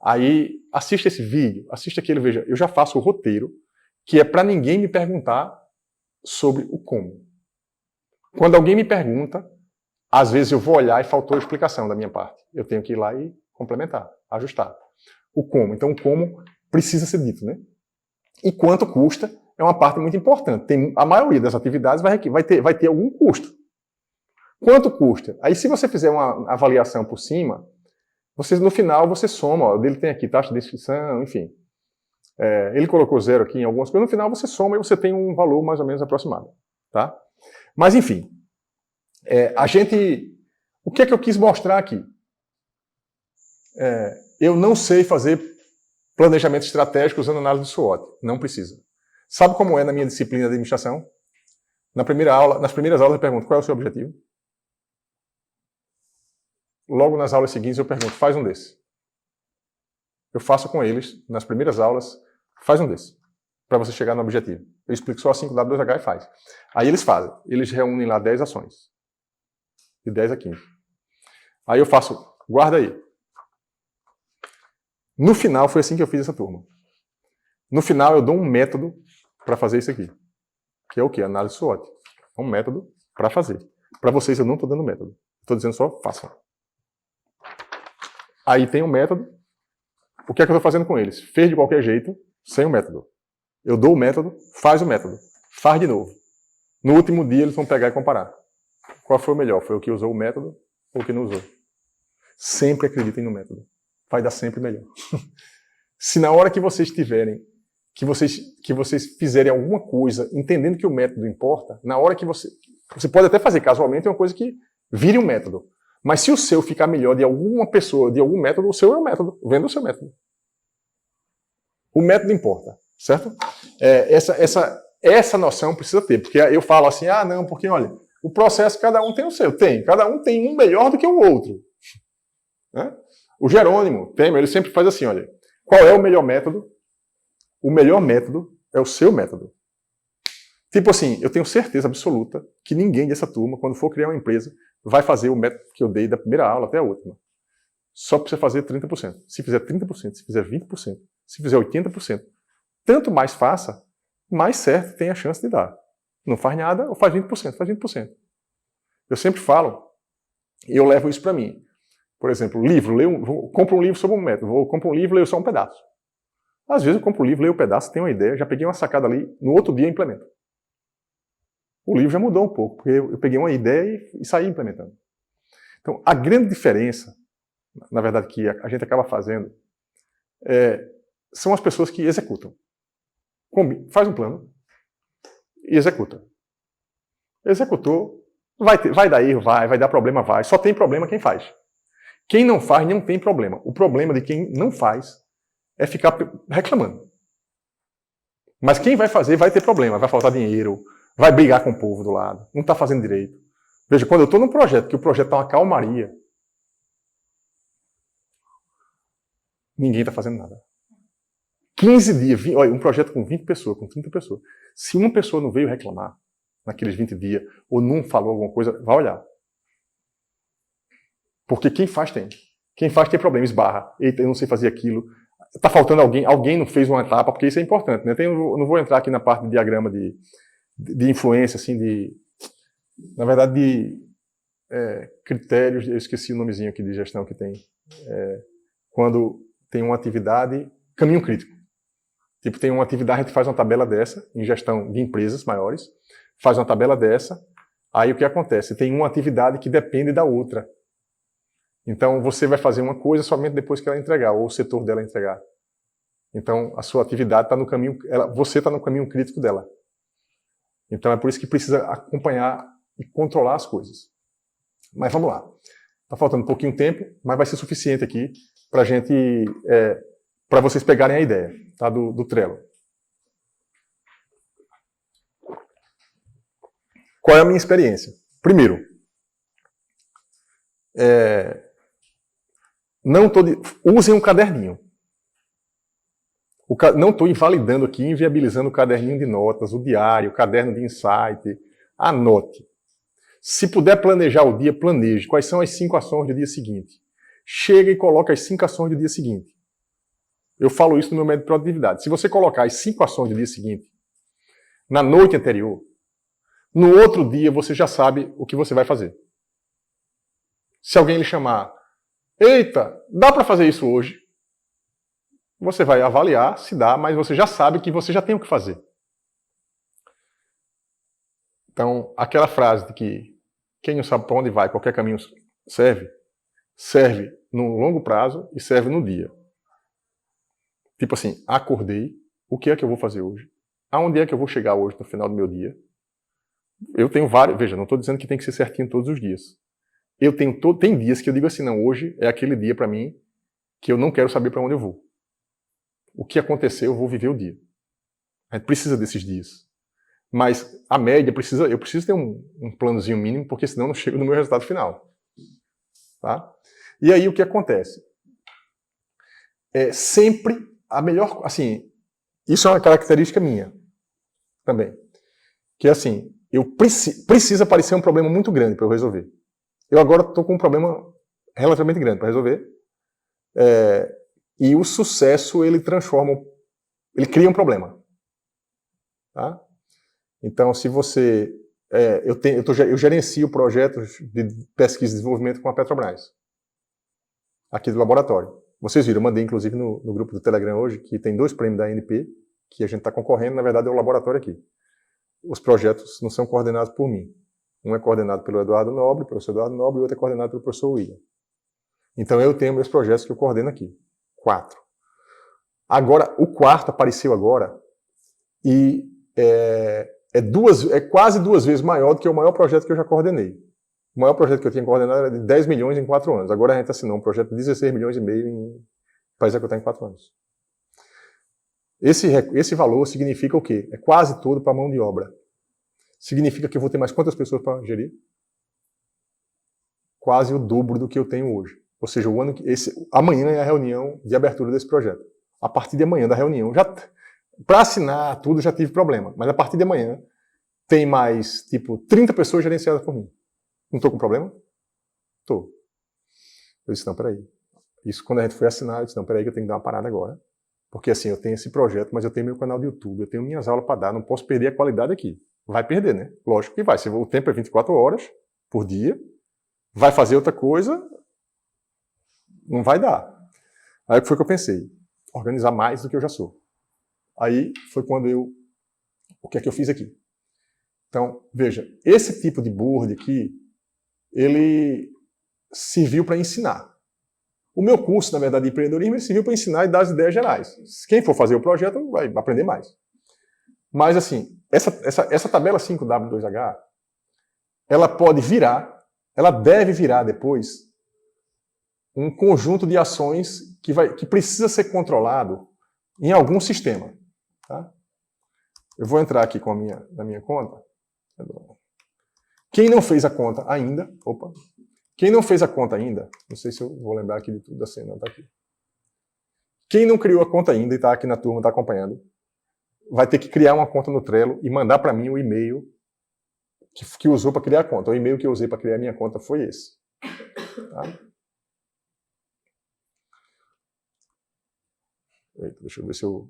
Aí, assista esse vídeo, assista aquele, veja, eu já faço o roteiro, que é para ninguém me perguntar sobre o como. Quando alguém me pergunta, às vezes eu vou olhar e faltou a explicação da minha parte. Eu tenho que ir lá e complementar, ajustar. O como. Então, o como precisa ser dito, né? E quanto custa é uma parte muito importante. A maioria das atividades vai ter algum custo. Quanto custa? Aí, se você fizer uma avaliação por cima, no final você soma. Ó, dele tem aqui taxa de inscrição, enfim. Ele colocou 0 aqui em algumas coisas. No final você soma e você tem um valor mais ou menos aproximado. Tá? Mas, enfim. O que é que eu quis mostrar aqui? Eu não sei fazer planejamento estratégico usando análise de SWOT. Não precisa. Sabe como é na minha disciplina de administração? Nas primeiras aulas eu pergunto, qual é o seu objetivo? Logo nas aulas seguintes eu pergunto, faz um desse. Eu faço com eles, nas primeiras aulas, faz um desse. Para você chegar no objetivo. Eu explico só 5W2H e faz. Aí eles fazem. Eles reúnem lá 10 ações. De 10 a 15. Aí eu faço, guarda aí. No final, foi assim que eu fiz essa turma. No final, eu dou um método para fazer isso aqui. Que é o quê? Análise SWOT. É um método para fazer. Para vocês, eu não estou dando método. Estou dizendo só, façam. Aí tem um método. O que é que eu estou fazendo com eles? Fez de qualquer jeito, sem o método. Eu dou o método, faz o método. Faz de novo. No último dia, eles vão pegar e comparar. Qual foi o melhor? Foi o que usou o método ou o que não usou? Sempre acreditem no método. Vai dar sempre melhor. Se na hora que vocês tiverem, que vocês fizerem alguma coisa, entendendo que o método importa, na hora que você pode até fazer casualmente uma coisa que vire um método. Mas se o seu ficar melhor de alguma pessoa, de algum método, o seu é o método. Venda o seu método. O método importa, certo? Essa noção precisa ter, porque eu falo assim, não, porque olha, o processo cada um tem o seu. Cada um tem um melhor do que o outro. Né? O Jerônimo Temer, ele sempre faz assim, olha, qual é o melhor método? O melhor método é o seu método. Tipo assim, eu tenho certeza absoluta que ninguém dessa turma, quando for criar uma empresa, vai fazer o método que eu dei da primeira aula até a última. Só para você fazer 30%. Se fizer 30%, se fizer 20%, se fizer 80%, tanto mais faça, mais certo tem a chance de dar. Não faz nada, ou faz 20%, faz 20%. Eu sempre falo, e eu levo isso para mim. Por exemplo, livro, compro um livro sobre um método, compro um livro, leio só um pedaço. Às vezes eu compro um livro, leio um pedaço, tenho uma ideia, já peguei uma sacada ali, no outro dia eu implemento. O livro já mudou um pouco, porque eu peguei uma ideia e saí implementando. Então, a grande diferença, na verdade, que a gente acaba fazendo, são as pessoas que executam. Faz um plano e executa. Executou, vai dar erro, vai dar problema, vai. Só tem problema quem faz. Quem não faz, não tem problema. O problema de quem não faz é ficar reclamando. Mas quem vai fazer vai ter problema, vai faltar dinheiro, vai brigar com o povo do lado, não está fazendo direito. Veja, quando eu estou num projeto, que o projeto está uma calmaria, ninguém está fazendo nada. 15 dias, olha, um projeto com 20 pessoas, com 30 pessoas. Se uma pessoa não veio reclamar naqueles 20 dias, ou não falou alguma coisa, vai olhar. Porque quem faz tem. Quem faz tem problema, esbarra. Eita, eu não sei fazer aquilo. Está faltando alguém não fez uma etapa, porque isso é importante. Né? Eu não vou entrar aqui na parte de diagrama de influência, assim, na verdade, de critérios, eu esqueci o nomezinho aqui de gestão que tem. Quando tem uma atividade, caminho crítico. Tipo, tem uma atividade, a gente faz uma tabela dessa, em gestão de empresas maiores, faz uma tabela dessa, aí o que acontece? Tem uma atividade que depende da outra. Então, você vai fazer uma coisa somente depois que ela entregar, ou o setor dela entregar. Então, a sua atividade está no caminho, você está no caminho crítico dela. Então, é por isso que precisa acompanhar e controlar as coisas. Mas vamos lá. Está faltando um pouquinho de tempo, mas vai ser suficiente aqui para a gente, para vocês pegarem a ideia, tá, do Trello. Qual é a minha experiência? Primeiro, usem um caderninho. Não estou invalidando aqui, inviabilizando o caderninho de notas, o diário, o caderno de insight. Anote. Se puder planejar o dia, planeje. Quais são as 5 ações do dia seguinte? Chega e coloca as 5 ações do dia seguinte. Eu falo isso no meu método de produtividade. Se você colocar as 5 ações do dia seguinte, na noite anterior, no outro dia você já sabe o que você vai fazer. Se alguém lhe chamar, eita, dá para fazer isso hoje? Você vai avaliar se dá, mas você já sabe que você já tem o que fazer. Então, aquela frase de que quem não sabe para onde vai, qualquer caminho serve no longo prazo e serve no dia. Tipo assim, acordei, o que é que eu vou fazer hoje? Aonde é que eu vou chegar hoje no final do meu dia? Eu tenho vários, veja, não estou dizendo que tem que ser certinho todos os dias. Tem dias que eu digo assim, não, hoje é aquele dia para mim que eu não quero saber para onde eu vou. O que acontecer, eu vou viver o dia. A gente precisa desses dias. Mas a média, eu preciso ter um planozinho mínimo, porque senão eu não chego no meu resultado final. Tá? E aí o que acontece? Sempre a melhor... Assim, isso é uma característica minha também. Que é assim, precisa parecer um problema muito grande para eu resolver. Eu agora estou com um problema relativamente grande para resolver. E o sucesso, ele cria um problema. Tá? Então, se você... eu gerencio projetos de pesquisa e desenvolvimento com a Petrobras, aqui do laboratório. Vocês viram, eu mandei inclusive no grupo do Telegram hoje, que tem 2 prêmios da ANP, que a gente está concorrendo, na verdade é o laboratório aqui. Os projetos não são coordenados por mim. Um é coordenado pelo Eduardo Nobre, professor Eduardo Nobre, e o outro é coordenado pelo professor William. Então eu tenho meus projetos que eu coordeno aqui. 4. Agora, o quarto apareceu agora e é quase 2 vezes maior do que o maior projeto que eu já coordenei. O maior projeto que eu tinha coordenado era de 10 milhões em 4 anos. Agora a gente assinou um projeto de 16 milhões e meio para executar em 4 anos. Esse valor significa o quê? É quase todo para mão de obra. Significa que eu vou ter mais quantas pessoas para gerir? Quase o dobro do que eu tenho hoje. Ou seja, amanhã é a reunião de abertura desse projeto. A partir de amanhã da reunião, para assinar tudo já tive problema, mas a partir de amanhã tem mais, 30 pessoas gerenciadas por mim. Não estou com problema? Estou. Eu disse, não, peraí. Isso quando a gente foi assinar, eu disse, não, peraí que eu tenho que dar uma parada agora. Porque assim, eu tenho esse projeto, mas eu tenho meu canal do YouTube, eu tenho minhas aulas para dar, não posso perder a qualidade aqui. Vai perder, né? Lógico que vai. O tempo é 24 horas por dia, vai fazer outra coisa, não vai dar. Aí o que foi que eu pensei? Organizar mais do que eu já sou. Aí foi quando o que é que eu fiz aqui? Então, veja, esse tipo de board aqui, ele serviu para ensinar. O meu curso, na verdade, de empreendedorismo, ele serviu para ensinar e dar as ideias gerais. Quem for fazer o projeto vai aprender mais. Mas, assim, essa tabela 5W2H, ela pode virar, ela deve virar depois, um conjunto de ações que precisa ser controlado em algum sistema. Tá? Eu vou entrar aqui na minha conta. Quem não fez a conta ainda, quem não fez a conta ainda, não sei se eu vou lembrar aqui de tudo da cena, tá aqui. Quem não criou a conta ainda e está aqui na turma, está acompanhando, vai ter que criar uma conta no Trello e mandar para mim o e-mail que usou para criar a conta. O e-mail que eu usei para criar a minha conta foi esse. Tá? Eita, deixa eu ver se eu...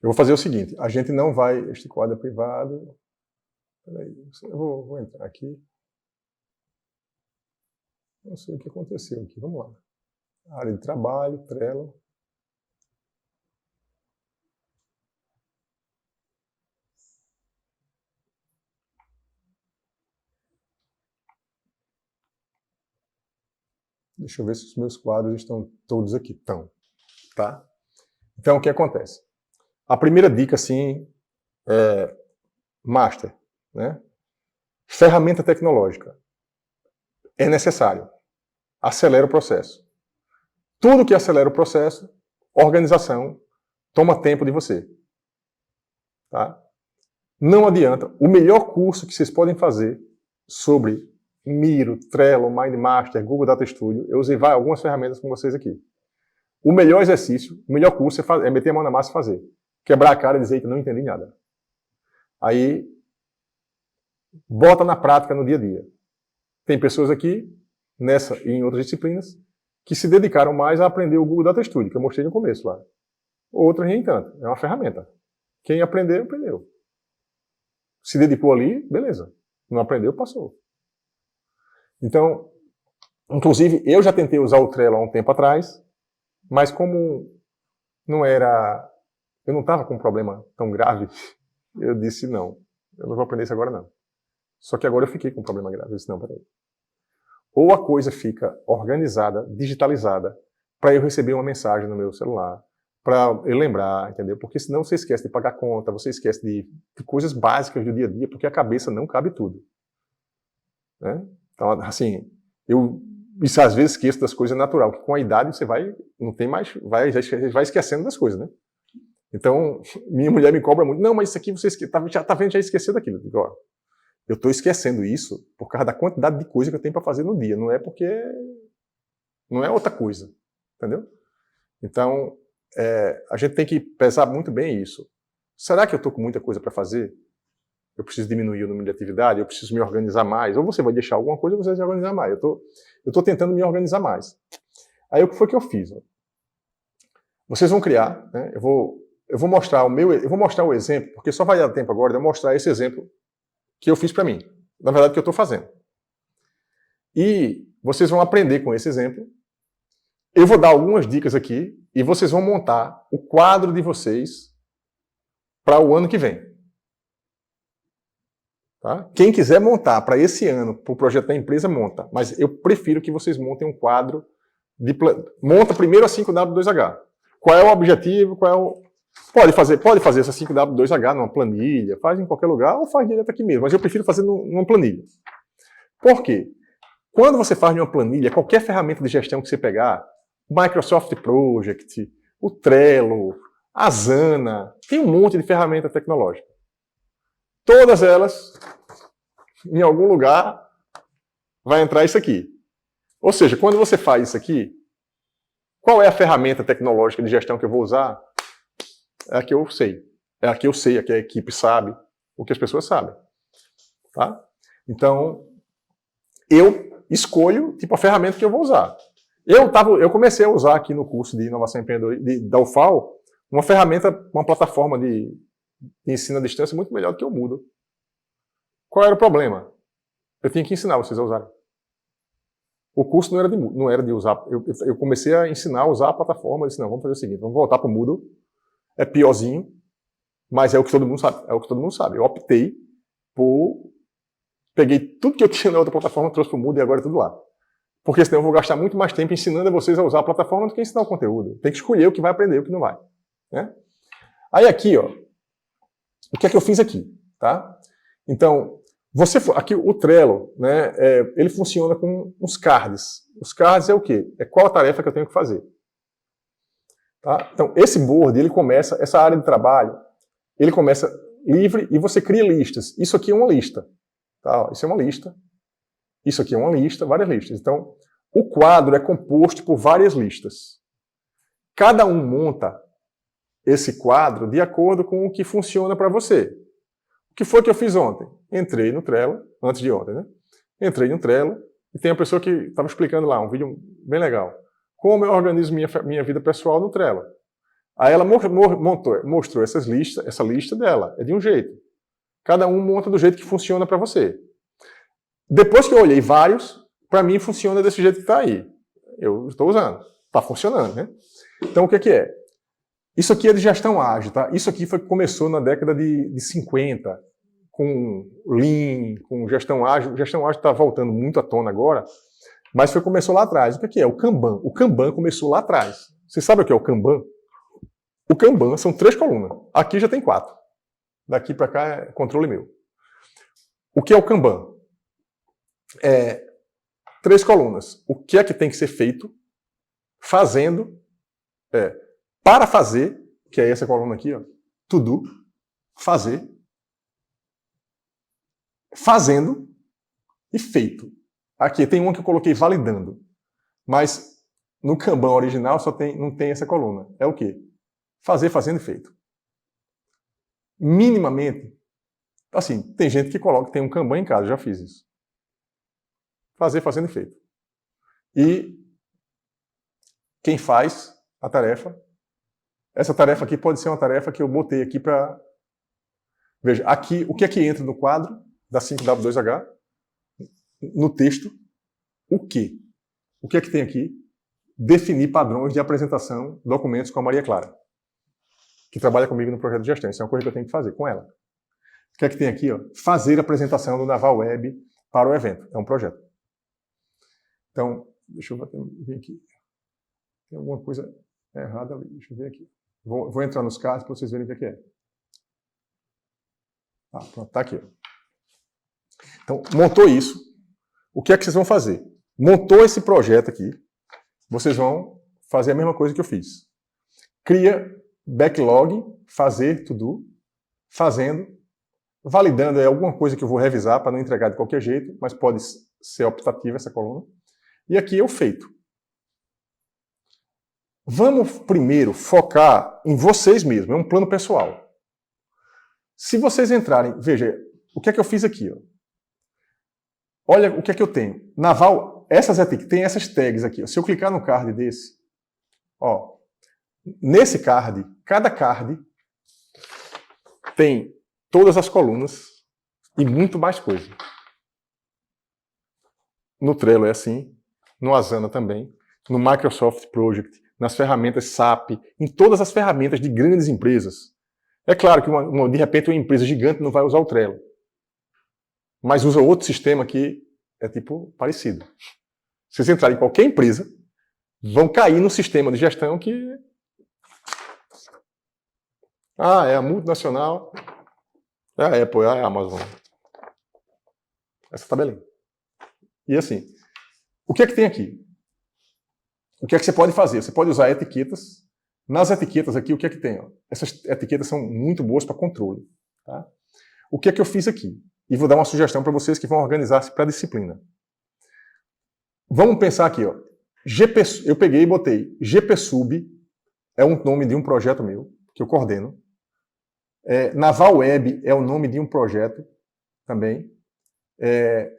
Eu vou fazer o seguinte, a gente não vai... Este quadro é privado... Peraí, eu vou entrar aqui. Não sei o que aconteceu aqui, vamos lá. Área de trabalho, Trello. Deixa eu ver se os meus quadros estão todos aqui. Estão. Tá? Então, o que acontece? A primeira dica, assim, é master. Né? Ferramenta tecnológica. É necessário. Acelera o processo. Tudo que acelera o processo, organização, toma tempo de você. Tá? Não adianta. O melhor curso que vocês podem fazer sobre Miro, Trello, MindMaster, Google Data Studio, eu usei algumas ferramentas com vocês aqui. O melhor exercício, o melhor curso é meter a mão na massa e fazer. Quebrar a cara e dizer que não entendi nada. Aí, bota na prática no dia a dia. Tem pessoas aqui, nessa e em outras disciplinas, que se dedicaram mais a aprender o Google Data Studio, que eu mostrei no começo lá. Outras nem tanto. É uma ferramenta. Quem aprendeu, aprendeu. Se dedicou ali, beleza. Não aprendeu, passou. Então, inclusive, eu já tentei usar o Trello há um tempo atrás, mas como eu não estava com um problema tão grave, eu disse não, eu não vou aprender isso agora não. Só que agora eu fiquei com um problema grave, eu disse não, peraí. Ou a coisa fica organizada, digitalizada, para eu receber uma mensagem no meu celular, para eu lembrar, entendeu? Porque senão você esquece de pagar conta, você esquece de coisas básicas do dia a dia, porque a cabeça não cabe tudo. Né? Então, assim, isso às vezes esqueço das coisas natural, que com a idade você não tem mais, vai esquecendo das coisas, né? Então, minha mulher me cobra muito, não, mas isso aqui você tá vendo, já esqueceu daquilo. Eu digo, ó, eu estou esquecendo isso por causa da quantidade de coisa que eu tenho para fazer no dia, não é outra coisa, entendeu? Então, a gente tem que pesar muito bem isso. Será que eu estou com muita coisa para fazer? Eu preciso diminuir o número de atividade, eu preciso me organizar mais, ou você vai deixar alguma coisa ou você vai se organizar mais. Eu estou tentando me organizar mais. Aí o que foi que eu fiz? Vocês vão criar, né? Eu vou mostrar o exemplo, porque só vai dar tempo agora de eu mostrar esse exemplo que eu fiz para mim. na verdade, o que eu estou fazendo. E vocês vão aprender com esse exemplo. Eu vou dar algumas dicas aqui e vocês vão montar o quadro de vocês para o ano que vem. Tá? Quem quiser montar para esse ano, para o projeto da empresa, monta. Mas eu prefiro que vocês montem um quadro monta primeiro a 5W2H. Qual é o objetivo? Pode fazer essa 5W2H numa planilha, faz em qualquer lugar ou faz direto aqui mesmo. Mas eu prefiro fazer numa planilha. Por quê? Quando você faz numa planilha, qualquer ferramenta de gestão que você pegar, o Microsoft Project, o Trello, a Asana, tem um monte de ferramenta tecnológica. Todas elas, em algum lugar, vai entrar isso aqui. Ou seja, quando você faz isso aqui, qual é a ferramenta tecnológica de gestão que eu vou usar? É a que eu sei. É a que eu sei, a que a equipe sabe, o que as pessoas sabem. Tá? Então, eu escolho a ferramenta que eu vou usar. Eu comecei a usar aqui no curso de inovação empreendedora da UFAL uma ferramenta, uma plataforma de ensino à distância muito melhor do que o Moodle. Qual era o problema? Eu tinha que ensinar vocês a usarem. O curso não era de usar. Eu comecei a ensinar a usar a plataforma. Eu disse, não, vamos fazer o seguinte, vamos voltar para o Moodle. É piorzinho, mas é o que todo mundo sabe. É o que todo mundo sabe. Eu optei por... Peguei tudo que eu tinha na outra plataforma, trouxe para o Moodle e agora é tudo lá. Porque senão eu vou gastar muito mais tempo ensinando a vocês a usar a plataforma do que ensinar o conteúdo. Tem que escolher o que vai aprender e o que não vai. Né? Aí aqui, ó, o que é que eu fiz aqui? Tá? Então, aqui o Trello, né, ele funciona com uns cards. Os cards é o quê? É qual a tarefa que eu tenho que fazer. Tá? Então, esse board, ele começa, essa área de trabalho, ele começa livre e você cria listas. Isso aqui é uma lista. Tá? Isso é uma lista. Isso aqui é uma lista, várias listas. Então, o quadro é composto por várias listas. Cada um monta esse quadro de acordo com o que funciona para você. O que foi que eu fiz ontem? Entrei no Trello, antes de ontem, né? Entrei no Trello e tem uma pessoa que estava explicando lá, um vídeo bem legal. Como eu organizo minha vida pessoal no Trello. Aí ela mostrou essa lista dela. É de um jeito. Cada um monta do jeito que funciona para você. Depois que eu olhei vários, para mim funciona desse jeito que está aí. Eu estou usando. Está funcionando, né? Então o que é? Isso aqui é de gestão ágil, tá? Isso aqui começou na década de 50, com Lean, com gestão ágil. Gestão ágil está voltando muito à tona agora, mas começou lá atrás. O que é? O Kanban. O Kanban começou lá atrás. Você sabe o que é o Kanban? O Kanban são 3 colunas. Aqui já tem 4. Daqui para cá é controle meu. O que é o Kanban? 3 colunas. O que é que tem que ser feito? Fazendo. Para fazer, que é essa coluna aqui, ó, to do, fazer, fazendo e feito. Aqui tem uma que eu coloquei validando, mas no Kanban original não tem essa coluna. É o quê? Fazer, fazendo e feito. Minimamente, assim, tem gente que tem um Kanban em casa, já fiz isso. Fazer, fazendo e feito. E quem faz a tarefa, essa tarefa aqui pode ser uma tarefa que eu botei aqui para... Veja, aqui, o que é que entra no quadro da 5W2H? No texto, o quê? O que é que tem aqui? Definir padrões de apresentação, documentos com a Maria Clara, que trabalha comigo no projeto de gestão. Isso é uma coisa que eu tenho que fazer com ela. O que é que tem aqui? Ó? Fazer a apresentação do Naval Web para o evento. É um projeto. Então, deixa eu ver aqui. Tem alguma coisa errada ali. Deixa eu ver aqui. Vou entrar nos casos para vocês verem o que é. Pronto, tá aqui. Então, montou isso. O que é que vocês vão fazer? Montou esse projeto aqui. Vocês vão fazer a mesma coisa que eu fiz. Cria backlog, fazer, to do, fazendo, validando é alguma coisa que eu vou revisar para não entregar de qualquer jeito, mas pode ser optativa essa coluna. E aqui é o feito. Vamos primeiro focar em vocês mesmos, é um plano pessoal. Se vocês entrarem, veja, o que é que eu fiz aqui? Ó. Olha o que é que eu tenho. Naval, tem essas tags aqui. Ó. Se eu clicar no card desse, ó, nesse card, cada card tem todas as colunas e muito mais coisa. No Trello é assim, no Asana também, no Microsoft Project, nas ferramentas SAP, em todas as ferramentas de grandes empresas. É claro que de repente uma empresa gigante não vai usar o Trello, mas usa outro sistema que é tipo parecido. Se vocês entrarem em qualquer empresa, vão cair no sistema de gestão que... é a multinacional, é a Apple, é a Amazon. Essa tabelinha. E assim, o que é que tem aqui? O que é que você pode fazer? Você pode usar etiquetas. Nas etiquetas aqui, o que é que tem? Essas etiquetas são muito boas para controle. Tá? O que é que eu fiz aqui? E vou dar uma sugestão para vocês que vão organizar-se para a disciplina. Vamos pensar aqui. Eu peguei e botei GPSub, é um nome de um projeto meu, que eu coordeno. Naval Web é o nome de um projeto também.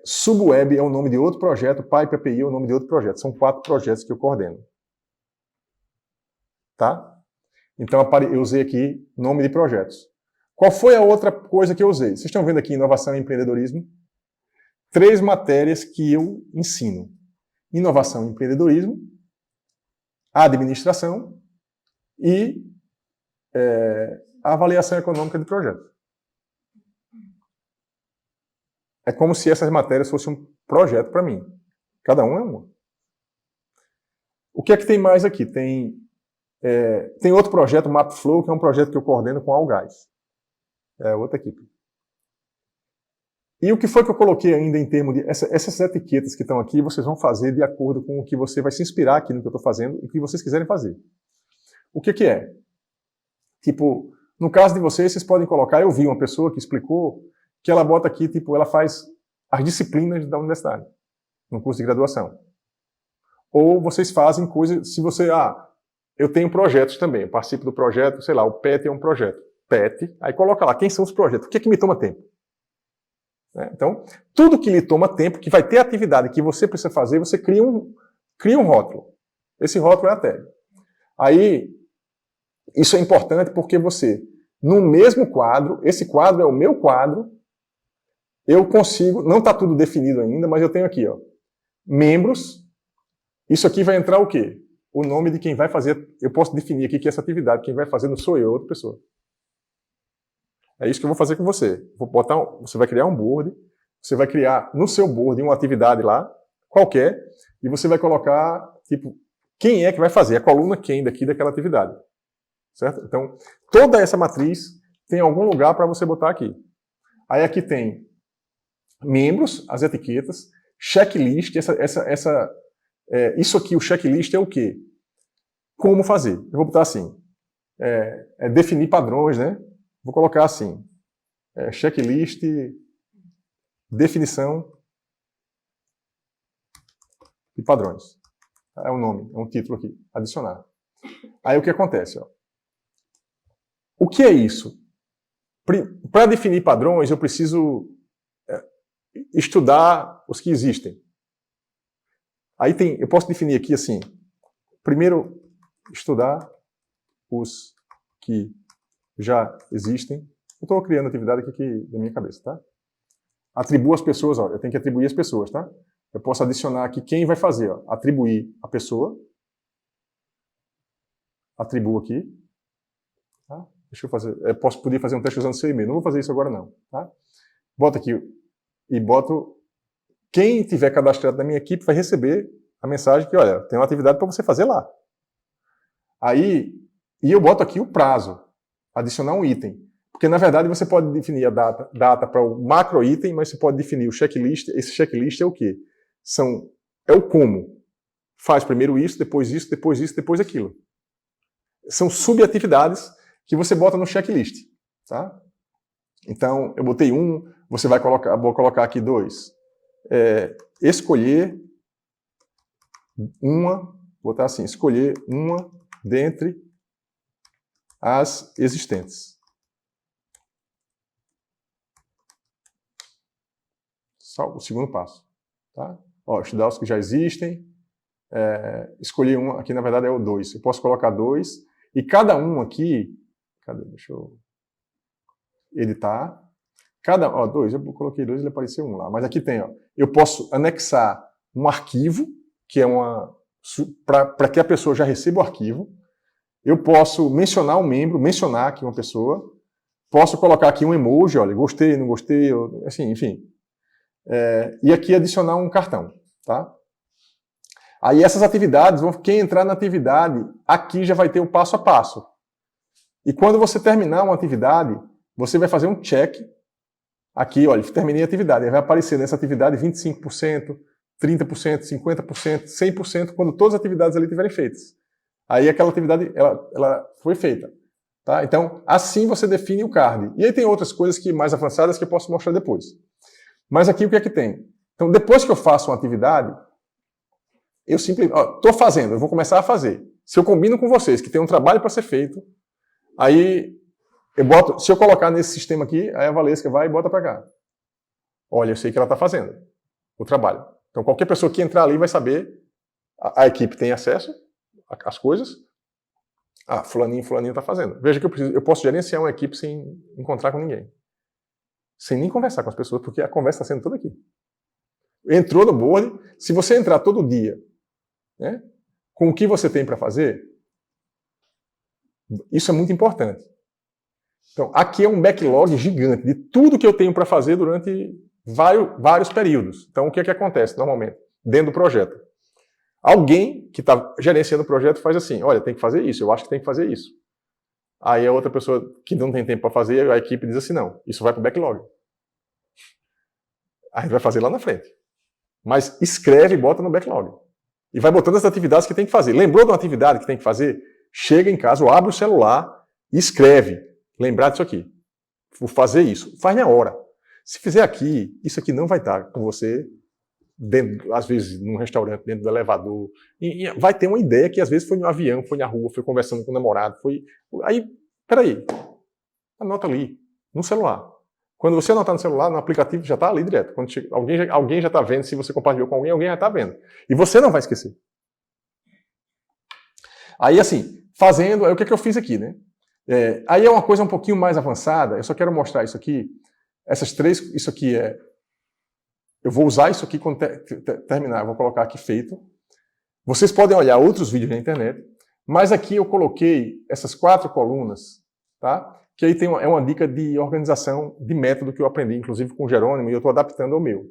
Subweb é o nome de outro projeto, Pipe API é o nome de outro projeto. São 4 projetos que eu coordeno. Tá? Então eu usei aqui nome de projetos. Qual foi a outra coisa que eu usei? Vocês estão vendo aqui inovação e empreendedorismo? 3 matérias que eu ensino. Inovação e empreendedorismo, administração e a avaliação econômica de projeto. É como se essas matérias fossem um projeto para mim. Cada um é uma. O que é que tem mais aqui? Tem outro projeto, o MapFlow, que é um projeto que eu coordeno com a Algás. É outra equipe. E o que foi que eu coloquei ainda em termos de... Essas etiquetas que estão aqui, vocês vão fazer de acordo com o que você vai se inspirar aqui no que eu estou fazendo e o que vocês quiserem fazer. O que é? Tipo, no caso de vocês podem colocar... Eu vi uma pessoa que explicou que ela bota aqui, tipo, ela faz as disciplinas da universidade, no curso de graduação. Ou vocês fazem coisas... Se você... eu tenho projetos também, eu participo do projeto, sei lá, o PET é um projeto. PET, aí coloca lá, quem são os projetos? O que é que me toma tempo? Então, tudo que lhe toma tempo, que vai ter atividade que você precisa fazer, você cria um rótulo. Esse rótulo é a tag. Aí, isso é importante porque você, no mesmo quadro, esse quadro é o meu quadro, eu consigo, não está tudo definido ainda, mas eu tenho aqui, membros, isso aqui vai entrar o quê? O nome de quem vai fazer, eu posso definir aqui que essa atividade, quem vai fazer não sou eu, é outra pessoa. É isso que eu vou fazer com você. Você vai criar um board, você vai criar no seu board uma atividade lá, qualquer, e você vai colocar, tipo, quem é que vai fazer, a coluna quem daqui daquela atividade. Certo? Então, toda essa matriz tem algum lugar para você botar aqui. Aí aqui tem membros, as etiquetas, checklist, isso aqui, o checklist é o quê? Como fazer? Eu vou botar assim, definir padrões, né? Vou colocar assim, checklist, definição de padrões. É um nome, é um título aqui, adicionar. Aí o que acontece? O que é isso? Para definir padrões, eu preciso estudar os que existem. Aí eu posso definir aqui assim, primeiro, estudar os que já existem. Eu estou criando atividade aqui da minha cabeça, tá? Atribuo as pessoas, eu tenho que atribuir as pessoas, tá? Eu posso adicionar aqui quem vai fazer, atribuir a pessoa. Atribuo aqui. Tá? Deixa eu fazer, podia fazer um teste usando seu e-mail, não vou fazer isso agora não, tá? Boto aqui e boto quem tiver cadastrado na minha equipe vai receber a mensagem que, olha, tem uma atividade para você fazer lá. Aí, e eu boto aqui o prazo. Adicionar um item. Porque, na verdade, você pode definir a data para o macro item, mas você pode definir o checklist. Esse checklist é o quê? É o como. Faz primeiro isso, depois isso, depois isso, depois aquilo. São subatividades que você bota no checklist. Tá? Então, eu botei vou colocar aqui 2. Escolher vou botar assim, escolher uma dentre as existentes. Só o segundo passo. Tá? Estudar os que já existem. Escolher um, aqui na verdade é o 2. Eu posso colocar 2. E cada um aqui... Deixa eu editar. 2, eu coloquei 2 e ele apareceu 1 lá. Mas aqui tem, eu posso anexar um arquivo, que é para que a pessoa já receba o arquivo. Eu posso mencionar um membro, mencionar aqui uma pessoa, posso colocar aqui um emoji, olha, gostei, não gostei, assim, enfim. E aqui adicionar um cartão, tá? Aí essas atividades, quem entrar na atividade, aqui já vai ter o passo a passo. E quando você terminar uma atividade, você vai fazer um check. Aqui, olha, terminei a atividade. Aí vai aparecer nessa atividade 25%, 30%, 50%, 100% quando todas as atividades ali estiverem feitas. Aí aquela atividade, ela foi feita. Tá? Então, assim você define o card. E aí tem outras coisas mais avançadas que eu posso mostrar depois. Mas aqui o que é que tem? Então, depois que eu faço uma atividade, eu simplesmente... Estou fazendo, eu vou começar a fazer. Se eu combino com vocês que tem um trabalho para ser feito, aí se eu colocar nesse sistema aqui, aí a Valesca vai e bota para cá. Olha, eu sei que ela está fazendo o trabalho. Então, qualquer pessoa que entrar ali vai saber, a equipe tem acesso às coisas. Fulaninho está fazendo. Veja que eu posso gerenciar uma equipe sem encontrar com ninguém. Sem nem conversar com as pessoas, porque a conversa está sendo toda aqui. Entrou no board, se você entrar todo dia, né, com o que você tem para fazer, isso é muito importante. Então, aqui é um backlog gigante de tudo que eu tenho para fazer durante vários períodos. Então, o que é que acontece normalmente dentro do projeto? Alguém que está gerenciando o projeto faz assim, olha, tem que fazer isso, eu acho que tem que fazer isso. Aí a outra pessoa que não tem tempo para fazer, a equipe diz assim, não, isso vai para o backlog. Aí vai fazer lá na frente. Mas escreve e bota no backlog. E vai botando as atividades que tem que fazer. Lembrou de uma atividade que tem que fazer? Chega em casa, ou abre o celular e escreve. Lembrar disso aqui. Vou fazer isso. Faz na hora. Se fizer aqui, isso aqui não vai estar com você, dentro, às vezes num restaurante, dentro do elevador. E vai ter uma ideia que às vezes foi no avião, foi na rua, foi conversando com o namorado. Aí, peraí. Anota ali, no celular. Quando você anotar no celular, no aplicativo já está ali direto. Quando alguém já está vendo, se você compartilhou com alguém já está vendo. E você não vai esquecer. Aí assim, fazendo, aí o que eu fiz aqui, né? Aí é uma coisa um pouquinho mais avançada, eu só quero mostrar isso aqui. Isso aqui eu vou usar isso aqui quando terminar, eu vou colocar aqui feito. Vocês podem olhar outros vídeos na internet, mas aqui eu coloquei essas 4 colunas, tá? Que aí é uma dica de organização, de método que eu aprendi, inclusive com o Jerônimo, e eu estou adaptando ao meu.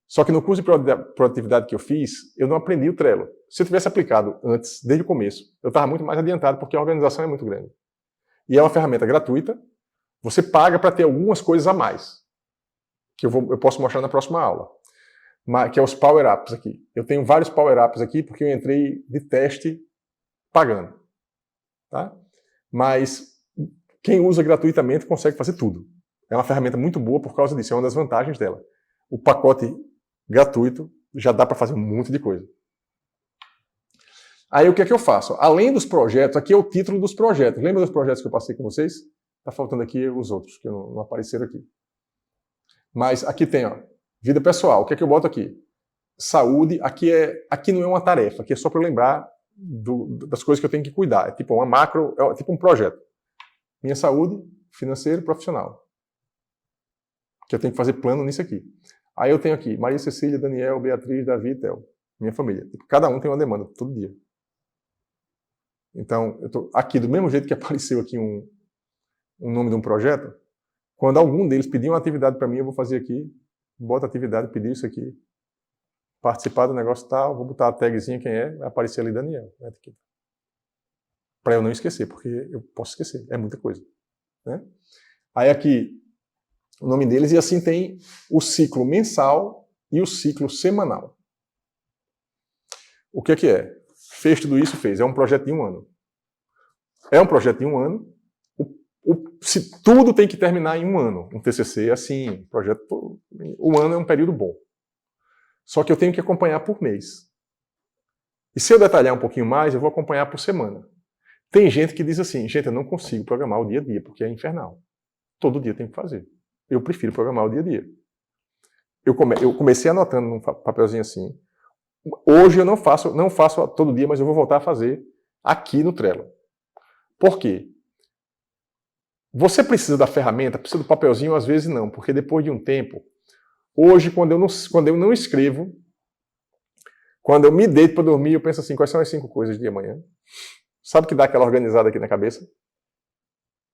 Só que no curso de produtividade que eu fiz, eu não aprendi o Trello. Se eu tivesse aplicado antes, desde o começo, eu estava muito mais adiantado, porque a organização é muito grande. E é uma ferramenta gratuita, você paga para ter algumas coisas a mais, que eu posso mostrar na próxima aula, que é os power-ups aqui. Eu tenho vários power-ups aqui, porque eu entrei de teste pagando. Tá? Mas quem usa gratuitamente consegue fazer tudo. É uma ferramenta muito boa por causa disso, é uma das vantagens dela. O pacote gratuito já dá para fazer um monte de coisa. Aí o que é que eu faço? Além dos projetos, aqui é o título dos projetos. Lembra dos projetos que eu passei com vocês? Está faltando aqui os outros, que não apareceram aqui. Mas aqui tem, vida pessoal. O que é que eu boto aqui? Saúde. Aqui não é uma tarefa, aqui é só para eu lembrar das coisas que eu tenho que cuidar. É tipo uma macro, é tipo um projeto. Minha saúde, financeira e profissional. Que eu tenho que fazer plano nisso aqui. Aí eu tenho aqui Maria Cecília, Daniel, Beatriz, Davi e Theo. Minha família. Cada um tem uma demanda, todo dia. Então, eu estou aqui do mesmo jeito que apareceu aqui um nome de um projeto. Quando algum deles pedir uma atividade para mim, eu vou fazer aqui, boto a atividade, pedir isso aqui, participar do negócio tal, vou botar a tagzinha quem é, vai aparecer ali Daniel. Para eu não esquecer, porque eu posso esquecer, é muita coisa. Né? Aí aqui, o nome deles, e assim tem o ciclo mensal e o ciclo semanal. O que é? Fez tudo isso, fez. É um projeto de 1 ano. É um projeto de 1 ano. Se tudo tem que terminar em 1 ano. Um TCC é assim, projeto... 1 ano é um período bom. Só que eu tenho que acompanhar por mês. E se eu detalhar um pouquinho mais, eu vou acompanhar por semana. Tem gente que diz assim, gente, eu não consigo programar o dia a dia, porque é infernal. Todo dia tem que fazer. Eu prefiro programar o dia a dia. Eu comecei anotando num papelzinho assim. Hoje eu não faço todo dia, mas eu vou voltar a fazer aqui no Trello. Por quê? Você precisa da ferramenta, precisa do papelzinho, às vezes não, porque depois de um tempo, hoje quando eu não escrevo, Quando eu me deito para dormir, eu penso assim, quais são as 5 coisas de amanhã? Sabe que dá aquela organizada aqui na cabeça?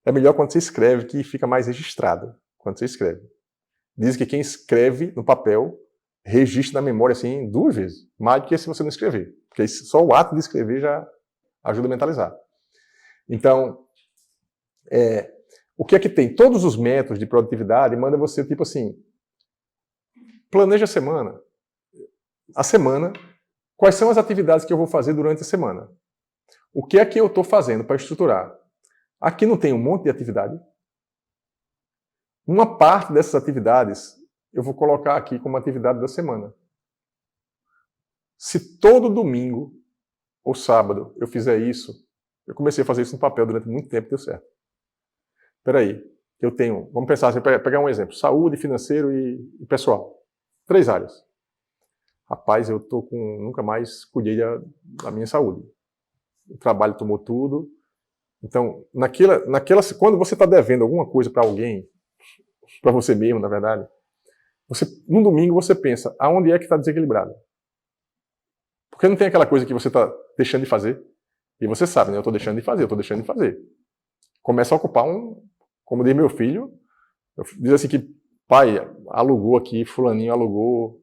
É melhor quando você escreve, que fica mais registrado quando você escreve. Diz que quem escreve no papel registra na memória assim 2 vezes, mais do que se você não escrever. Porque só o ato de escrever já ajuda a mentalizar. Então, o que é que tem? Todos os métodos de produtividade mandam você, tipo assim, planeja a semana. A semana, quais são as atividades que eu vou fazer durante a semana? O que é que eu estou fazendo para estruturar? Aqui não tem um monte de atividade? Uma parte dessas atividades eu vou colocar aqui como atividade da semana. Se todo domingo ou sábado eu fizer isso, eu comecei a fazer isso no papel durante muito tempo, deu certo. Espera aí, eu tenho, vamos pensar, pegar um exemplo, saúde, financeiro e pessoal. 3 áreas. Rapaz, eu tô nunca mais cuidei da minha saúde. O trabalho tomou tudo. Então, quando você está devendo alguma coisa para alguém, para você mesmo, na verdade, no domingo você pensa, aonde é que está desequilibrado? Porque não tem aquela coisa que você está deixando de fazer. E você sabe, né? Eu estou deixando de fazer. Começa a ocupar como diz meu filho, diz assim que, pai, alugou aqui, fulaninho alugou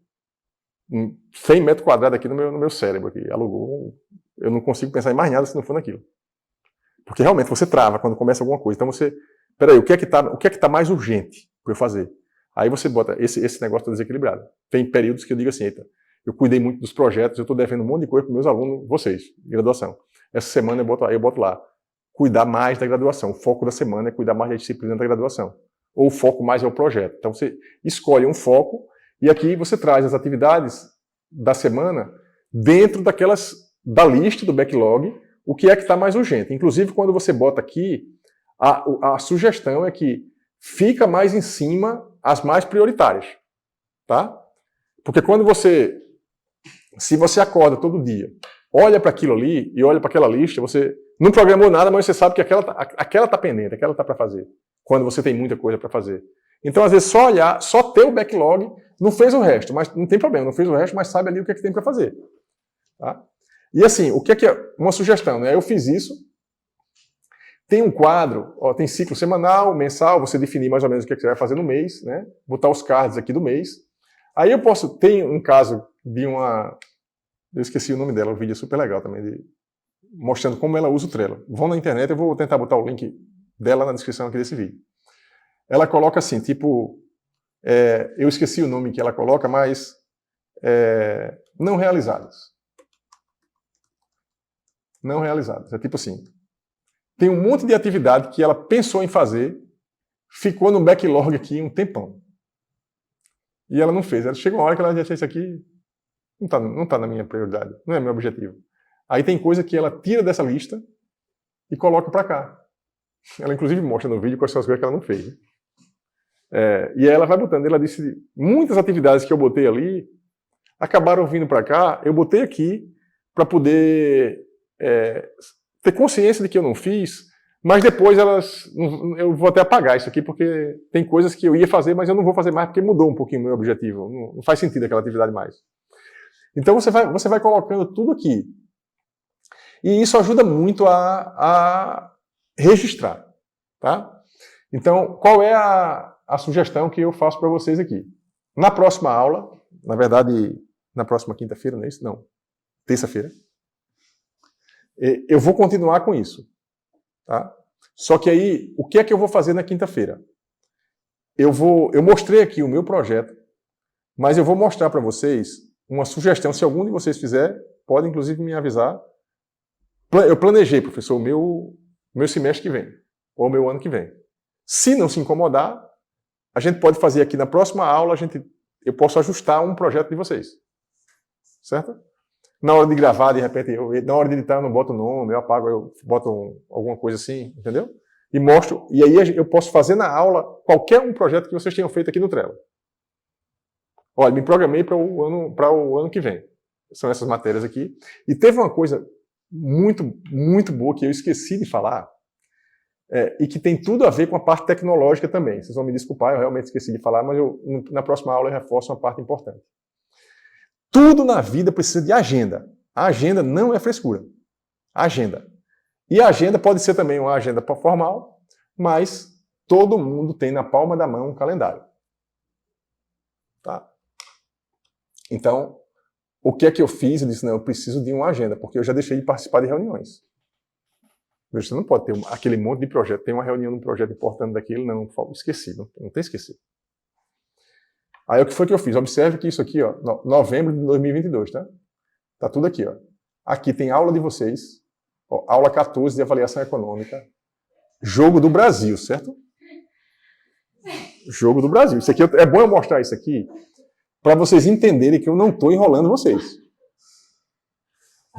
100 metros quadrados aqui no meu cérebro. Aqui, alugou, eu não consigo pensar em mais nada se não for naquilo. Porque realmente você trava quando começa alguma coisa. Então peraí, o que é que tá mais urgente para eu fazer? Aí você bota, esse negócio está desequilibrado. Tem períodos que eu digo assim, eita, eu cuidei muito dos projetos, eu estou devendo um monte de coisa para meus alunos, vocês, de graduação. Essa semana eu boto lá, cuidar mais da graduação. O foco da semana é cuidar mais da disciplina da graduação. Ou o foco mais é o projeto. Então você escolhe um foco e aqui você traz as atividades da semana dentro da lista do backlog, o que é que está mais urgente. Inclusive, quando você bota aqui, a sugestão é que fica mais em cima as mais prioritárias. Tá? Porque se você acorda todo dia, olha para aquilo ali e olha para aquela lista, você não programou nada, mas você sabe que aquela está pendente, aquela está para fazer, quando você tem muita coisa para fazer. Então, às vezes, só olhar, só ter o backlog, não fez o resto, mas não tem problema, não fez o resto, mas sabe ali o que é que tem para fazer. Tá? E assim, o que é uma sugestão? Né? Eu fiz isso, tem um quadro, tem ciclo semanal, mensal, você definir mais ou menos o que é que você vai fazer no mês, né? Botar os cards aqui do mês. Aí tem um caso de eu esqueci o nome dela, o vídeo é super legal também, mostrando como ela usa o Trello. Vão na internet, eu vou tentar botar o link dela na descrição aqui desse vídeo. Ela coloca assim, tipo, eu esqueci o nome que ela coloca, mas não realizadas. Não realizadas. É tipo assim, tem um monte de atividade que ela pensou em fazer, ficou no backlog aqui um tempão. E ela não fez. Ela chegou uma hora que ela já disse, isso aqui não tá na minha prioridade, não é meu objetivo. Aí tem coisa que ela tira dessa lista e coloca para cá. Ela inclusive mostra no vídeo quais são as coisas que ela não fez. E aí ela vai botando, ela disse, muitas atividades que eu botei ali acabaram vindo para cá, eu botei aqui para poder ter consciência de que eu não fiz, mas depois eu vou até apagar isso aqui, porque tem coisas que eu ia fazer, mas eu não vou fazer mais porque mudou um pouquinho o meu objetivo, não faz sentido aquela atividade mais. Então você vai colocando tudo aqui. E isso ajuda muito a registrar. Tá? Então, qual é a sugestão que eu faço para vocês aqui? Na próxima aula, na verdade, na próxima quinta-feira, não é isso? Não, terça-feira, eu vou continuar com isso. Tá? Só que aí, o que é que eu vou fazer na quinta-feira? Eu mostrei aqui o meu projeto, mas eu vou mostrar para vocês uma sugestão, se algum de vocês fizer, pode inclusive me avisar. Eu planejei, professor, o meu semestre que vem, ou o meu ano que vem. Se não se incomodar, a gente pode fazer aqui na próxima aula, eu posso ajustar um projeto de vocês. Certo? Na hora de gravar, de repente, na hora de editar eu não boto o nome, eu apago, eu boto alguma coisa assim, entendeu? E mostro, e aí eu posso fazer na aula qualquer um projeto que vocês tenham feito aqui no Trello. Olha, me programei para o ano que vem. São essas matérias aqui. E teve uma coisa muito, muito boa que eu esqueci de falar, e que tem tudo a ver com a parte tecnológica também. Vocês vão me desculpar, eu realmente esqueci de falar, mas na próxima aula eu reforço uma parte importante. Tudo na vida precisa de agenda. A agenda não é frescura. Agenda. E a agenda pode ser também uma agenda formal, mas todo mundo tem na palma da mão um calendário. Tá? Então, o que é que eu fiz? Eu disse, não, eu preciso de uma agenda, porque eu já deixei de participar de reuniões. Você não pode ter aquele monte de projeto. Tem uma reunião de um projeto importante daquele, não, esqueci, não tem esquecido. Aí o que foi que eu fiz? Observe que isso aqui, ó, novembro de 2022, tá? Tá tudo aqui, ó. Aqui tem aula de vocês, ó, aula 14 de avaliação econômica, jogo do Brasil, certo? Jogo do Brasil. Isso aqui é bom eu mostrar isso aqui para vocês entenderem que eu não estou enrolando vocês.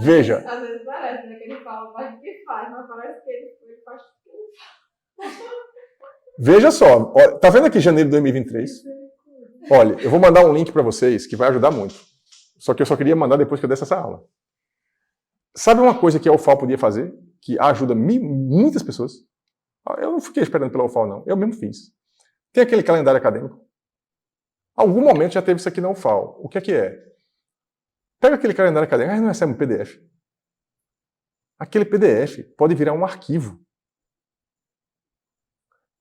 Veja. Às vezes parece, né, que ele fala mais do que faz, mas parece que ele faz o que ele faz. Veja só, ó, tá vendo aqui janeiro de 2023? Olha, eu vou mandar um link para vocês que vai ajudar muito. Só que eu só queria mandar depois que eu desse essa aula. Sabe uma coisa que a UFAL podia fazer? Que ajuda muitas pessoas? Eu não fiquei esperando pela UFAL, não. Eu mesmo fiz. Tem aquele calendário acadêmico. Algum momento já teve isso aqui na UFAL. O que é? Pega aquele calendário acadêmico, não recebe um PDF. Aquele PDF pode virar um arquivo.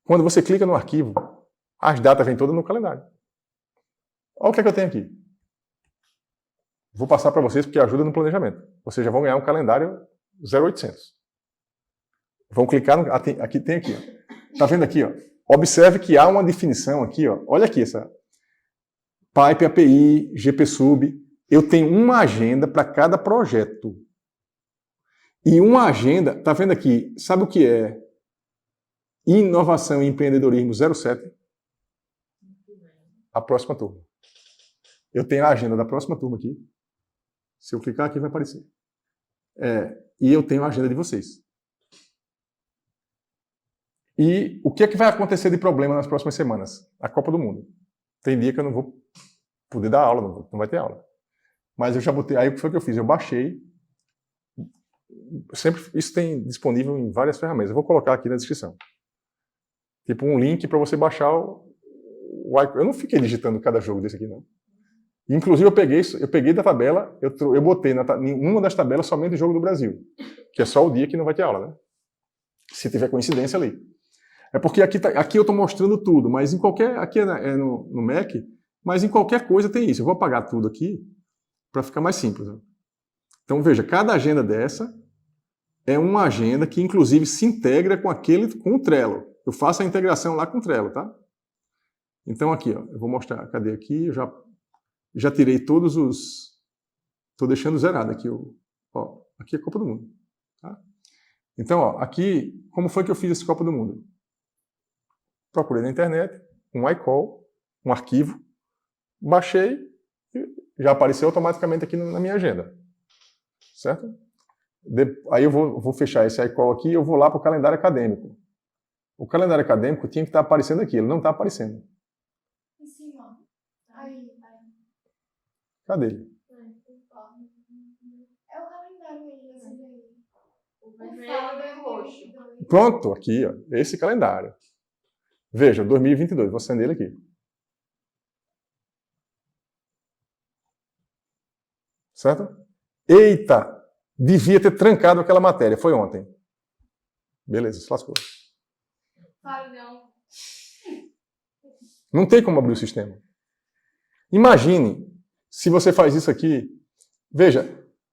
Quando você clica no arquivo, as datas vêm todas no calendário. Olha o que é que eu tenho aqui. Vou passar para vocês porque ajuda no planejamento. Vocês já vão ganhar um calendário 0800. Vão clicar no... Aqui tem aqui. Ó. Tá vendo aqui? Ó? Observe que há uma definição aqui. Ó. Olha aqui essa. Pipe, API, GPSub. Eu tenho uma agenda para cada projeto. E uma agenda, tá vendo aqui? Sabe o que é? Inovação e empreendedorismo 07. A próxima turma. Eu tenho a agenda da próxima turma aqui. Se eu clicar aqui vai aparecer. E eu tenho a agenda de vocês. E o que é que vai acontecer de problema nas próximas semanas? A Copa do Mundo. Tem dia que eu não vou poder dar aula, não vai ter aula. Mas eu já botei. Aí o que foi que eu fiz? Eu baixei. Sempre isso tem disponível em várias ferramentas. Eu vou colocar aqui na descrição. Tipo um link para você baixar o icon. Eu não fiquei digitando cada jogo desse aqui, não. Inclusive eu peguei da tabela, eu botei em uma das tabelas somente o jogo do Brasil, que é só o dia que não vai ter aula, né? Se tiver coincidência ali. É porque aqui eu estou mostrando tudo, mas em qualquer... Aqui é no Mac, mas em qualquer coisa tem isso. Eu vou apagar tudo aqui para ficar mais simples. Né? Então, veja, cada agenda dessa é uma agenda que, inclusive, se integra com o Trello. Eu faço a integração lá com o Trello, tá? Então, aqui, ó, eu vou mostrar. Cadê aqui? Eu já tirei todos os... Estou deixando zerado aqui. Ó, aqui é a Copa do Mundo. Tá? Então, ó, aqui, como foi que eu fiz esse Copa do Mundo? Procurei na internet, um iCall, um arquivo, baixei e já apareceu automaticamente aqui na minha agenda. Certo? Aí eu vou fechar esse iCall aqui e eu vou lá para o calendário acadêmico. O calendário acadêmico tinha que estar aparecendo aqui, ele não está aparecendo. Em cima. Aí. Cadê ele? É o calendário aí, esse daí. O vermelho e o roxo. Pronto, aqui, ó, esse calendário. Veja, 2022, vou acender ele aqui. Certo? Eita! Devia ter trancado aquela matéria, foi ontem. Beleza, se lascou. Fale não. Não tem como abrir o sistema. Imagine se você faz isso aqui. Veja,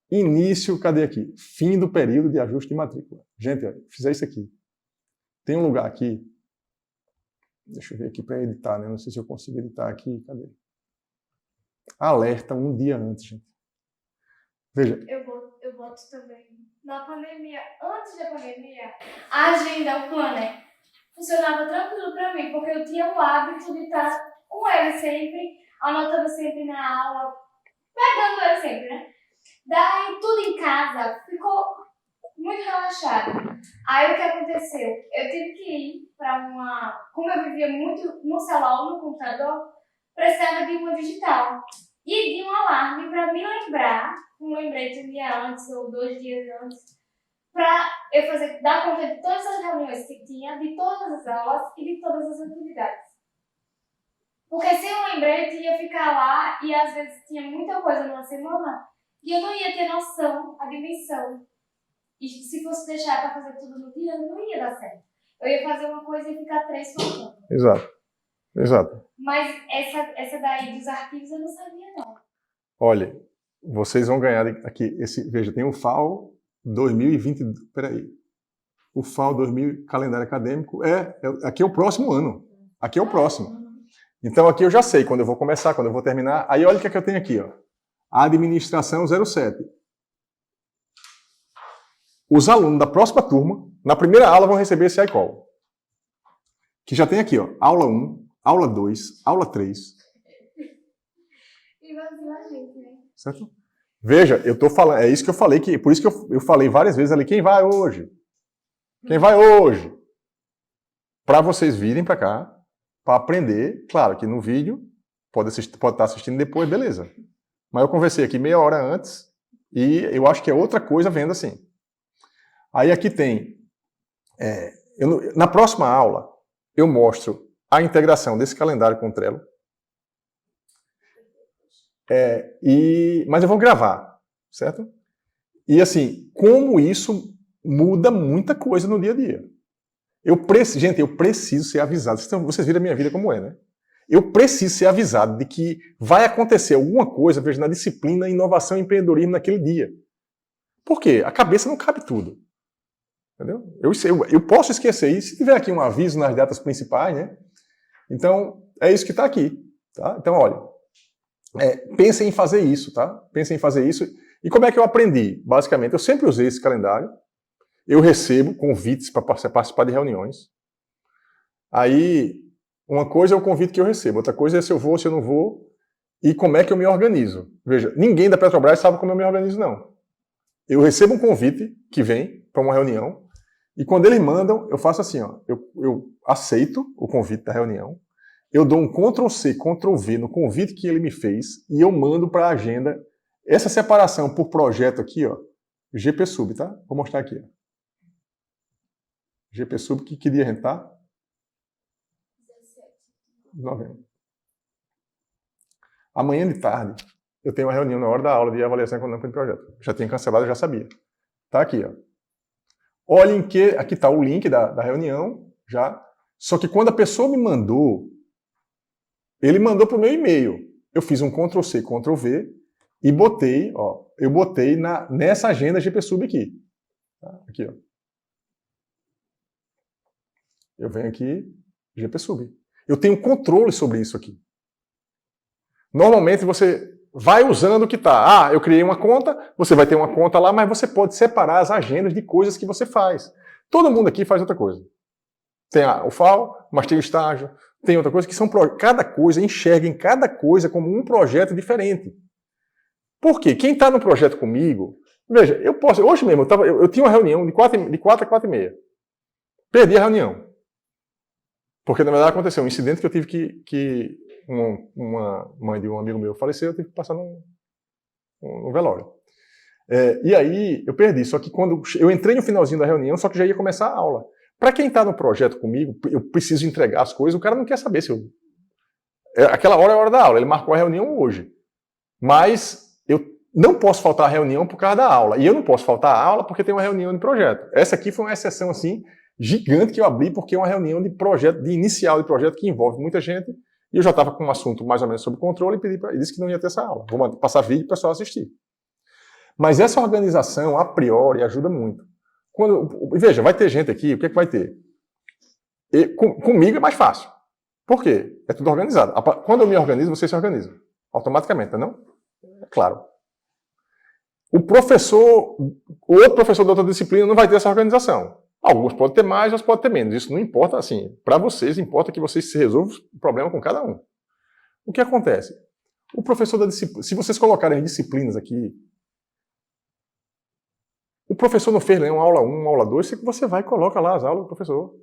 início, cadê aqui? Fim do período de ajuste de matrícula. Gente, olha, fizer isso aqui. Tem um lugar aqui. Deixa eu ver aqui para editar, né? Não sei se eu consigo editar aqui. Cadê? Alerta um dia antes, gente. Veja. Eu boto também. Na pandemia, antes da pandemia, a agenda, o planner, funcionava tranquilo para mim, porque eu tinha o hábito de estar com ele sempre, anotando sempre na aula, pegando ele sempre, né? Daí tudo em casa ficou muito relaxado. Aí o que aconteceu? Eu tive que ir para uma... Como eu vivia muito no celular ou no computador, precisava de uma digital. E de um alarme para me lembrar, um lembrete um dia antes ou 2 dias antes, para eu dar conta de todas as reuniões que tinha, de todas as aulas e de todas as atividades. Porque sem um lembrete ia ficar lá e às vezes tinha muita coisa numa semana e eu não ia ter noção, a dimensão. E se fosse deixar para fazer tudo no dia, não ia dar certo. Eu ia fazer uma coisa e ficar 3 faltando. Exato. Mas essa daí dos arquivos eu não sabia, não. Olha, vocês vão ganhar aqui, veja, tem o FAO 2020, peraí. O FAO 2000, calendário acadêmico, aqui é o próximo ano. Aqui é o próximo. Então aqui eu já sei quando eu vou começar, quando eu vou terminar. Aí olha o que é que eu tenho aqui, ó. Administração 07. Os alunos da próxima turma, na primeira aula, vão receber esse iCall. Que já tem aqui, ó. Aula 1, aula 2, aula 3. E vazio a gente, né? Certo? Veja, eu tô falando, é isso que eu falei, por isso que eu falei várias vezes ali, quem vai hoje? Quem vai hoje? Para vocês virem para cá, para aprender. Claro que no vídeo, pode estar assistindo depois, beleza. Mas eu conversei aqui meia hora antes e eu acho que é outra coisa vendo assim. Aí aqui tem, na próxima aula, eu mostro a integração desse calendário com o Trello. Mas eu vou gravar, certo? E assim, como isso muda muita coisa no dia a dia. Gente, eu preciso ser avisado. Vocês viram a minha vida como é, né? Eu preciso ser avisado de que vai acontecer alguma coisa, veja, na disciplina Inovação e Empreendedorismo naquele dia. Por quê? A cabeça não cabe tudo. Entendeu? Eu posso esquecer isso se tiver aqui um aviso nas datas principais, né? Então, é isso que está aqui. Tá? Então, olha, pensem em fazer isso, tá? Pensem em fazer isso. E como é que eu aprendi? Basicamente, eu sempre usei esse calendário. Eu recebo convites para participar de reuniões. Aí, uma coisa é o convite que eu recebo, outra coisa é se eu vou, se eu não vou, e como é que eu me organizo. Veja, ninguém da Petrobras sabe como eu me organizo, não. Eu recebo um convite que vem para uma reunião, e quando eles mandam, eu faço assim, ó, eu aceito o convite da reunião, eu dou um Ctrl+C, Ctrl+V no convite que ele me fez, e eu mando para a agenda essa separação por projeto aqui, ó, GPSub, tá? Vou mostrar aqui, ó. GPSub, que dia a gente tá? 17 de novembro. Amanhã de tarde, eu tenho uma reunião na hora da aula de avaliação econômica de projeto. Já tinha cancelado, eu já sabia. Tá aqui, ó. Olhem que aqui está o link da reunião, já. Só que quando a pessoa me mandou, ele mandou para o meu e-mail. Eu fiz um Ctrl+C, Ctrl+V e botei, ó, eu botei nessa agenda GPSub aqui. Tá? Aqui, ó. Eu venho aqui, GPSub. Eu tenho controle sobre isso aqui. Normalmente você vai usando o que está. Eu criei uma conta, você vai ter uma conta lá, mas você pode separar as agendas de coisas que você faz. Todo mundo aqui faz outra coisa. Tem o FAO, mas tem o estágio, tem outra coisa que são... Cada coisa, enxerguem cada coisa como um projeto diferente. Por quê? Quem está no projeto comigo... Veja, eu posso... Hoje mesmo, eu tinha uma reunião de 4 a 4h30. Perdi a reunião. Porque, na verdade, aconteceu um incidente que eu tive que uma mãe de um amigo meu faleceu, eu tive que passar no velório. E aí, eu perdi. Só que quando eu entrei no finalzinho da reunião, só que já ia começar a aula. Para quem está no projeto comigo, eu preciso entregar as coisas, o cara não quer saber se eu... Aquela hora é a hora da aula, ele marcou a reunião hoje. Mas eu não posso faltar a reunião por causa da aula. E eu não posso faltar a aula porque tem uma reunião de projeto. Essa aqui foi uma exceção, assim, gigante que eu abri, porque é uma reunião de projeto, de inicial de projeto, que envolve muita gente, e eu já estava com um assunto mais ou menos sob controle e disse que não ia ter essa aula. Vou passar vídeo para o pessoal assistir. Mas essa organização, a priori, ajuda muito. Veja, vai ter gente aqui, o que é que vai ter? Comigo é mais fácil. Por quê? É tudo organizado. Quando eu me organizo, você se organiza. Automaticamente, não? É claro. O outro professor de outra disciplina não vai ter essa organização. Alguns podem ter mais, outros podem ter menos. Isso não importa, assim, para vocês, importa que vocês se resolvam o problema com cada um. O que acontece? O professor da disciplina, se vocês colocarem as disciplinas aqui, o professor não fez nenhuma aula 1, aula 2, você vai e coloca lá as aulas do professor.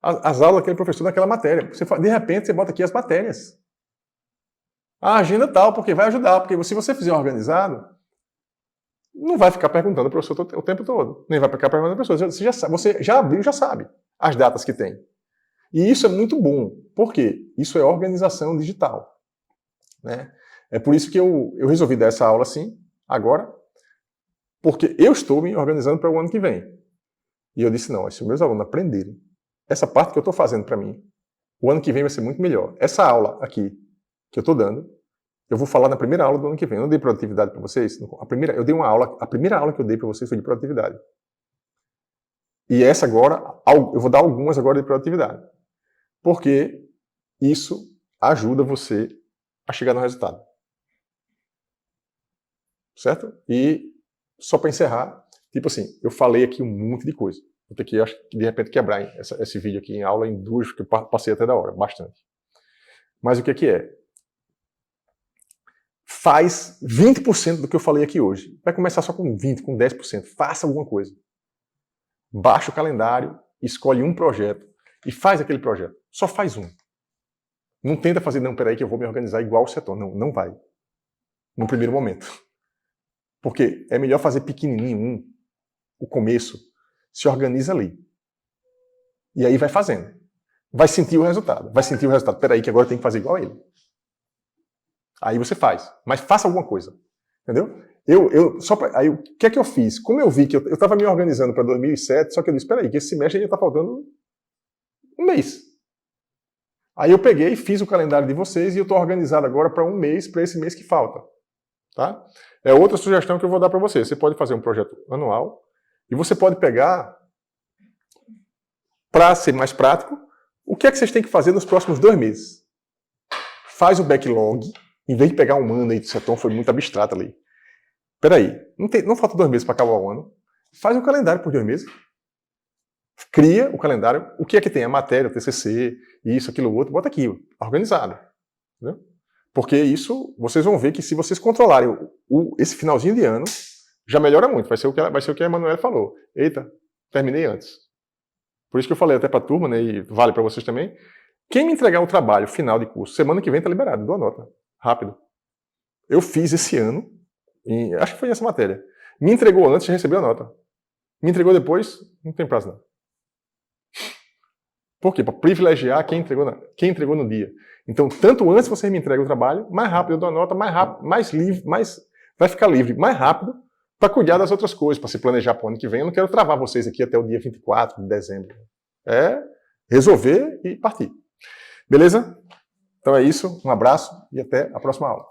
As aulas daquele professor naquela matéria. De repente, você bota aqui as matérias. A agenda tal, porque vai ajudar, porque se você fizer organizado, não vai ficar perguntando ao professor o tempo todo. Nem vai ficar perguntando ao professor. Você já abriu, já sabe as datas que tem. E isso é muito bom. Por quê? Isso é organização digital. Né? É por isso que eu resolvi dar essa aula assim, agora, porque eu estou me organizando para o ano que vem. E eu disse, não, se meus alunos aprenderem essa parte que eu estou fazendo para mim, o ano que vem vai ser muito melhor. Essa aula aqui, que eu estou dando, eu vou falar na primeira aula do ano que vem. Eu não dei produtividade para vocês? Eu dei uma aula, a primeira aula que eu dei para vocês foi de produtividade. E essa agora, eu vou dar algumas agora de produtividade. Porque isso ajuda você a chegar no resultado. Certo? E só para encerrar, tipo assim, eu falei aqui um monte de coisa. Vou ter que, acho que de repente, quebrar esse vídeo aqui em aula em duas, porque eu passei até da hora, bastante. Mas o que é? Faz 20% do que eu falei aqui hoje. Vai começar só com 20%, com 10%. Faça alguma coisa. Baixa o calendário, escolhe um projeto e faz aquele projeto. Só faz um. Não tenta fazer, não, peraí que eu vou me organizar igual o setor. Não, não vai. No primeiro momento. Porque é melhor fazer pequenininho o começo, se organiza ali. E aí vai fazendo. Vai sentir o resultado. Vai sentir o resultado. Peraí que agora tem que fazer igual a ele. Aí você faz. Mas faça alguma coisa. Entendeu? Aí o que é que eu fiz? Como eu vi que eu estava me organizando para 2007, só que eu disse, peraí, que esse semestre já está faltando um mês. Aí eu peguei, fiz o calendário de vocês e eu estou organizado agora para um mês, para esse mês que falta. Tá? É outra sugestão que eu vou dar para você. Você pode fazer um projeto anual e você pode pegar, para ser mais prático, o que é que vocês têm que fazer nos próximos 2 meses. Faz o backlog, em vez de pegar um ano aí, o foi muito abstrato ali. Peraí, não falta 2 meses para acabar o ano. Faz um calendário por 2 meses. Cria o calendário. O que é que tem? A matéria, o TCC, isso, aquilo, outro. Bota aqui, organizado. Entendeu? Porque isso, vocês vão ver que se vocês controlarem esse finalzinho de ano, já melhora muito. Vai ser o que a Emanuela falou. Eita, terminei antes. Por isso que eu falei até para a turma, né, e vale para vocês também. Quem me entregar o trabalho final de curso, semana que vem está liberado, dou a nota. Rápido. Eu fiz esse ano, acho que foi essa matéria. Me entregou antes, já recebeu a nota. Me entregou depois, não tem prazo não. Por quê? Para privilegiar quem entregou no dia. Então, tanto antes você me entrega o trabalho, mais rápido eu dou a nota, mais rápido, mais livre, vai ficar livre mais rápido para cuidar das outras coisas, para se planejar para o ano que vem. Eu não quero travar vocês aqui até o dia 24 de dezembro. É resolver e partir. Beleza? Então é isso, um abraço e até a próxima aula.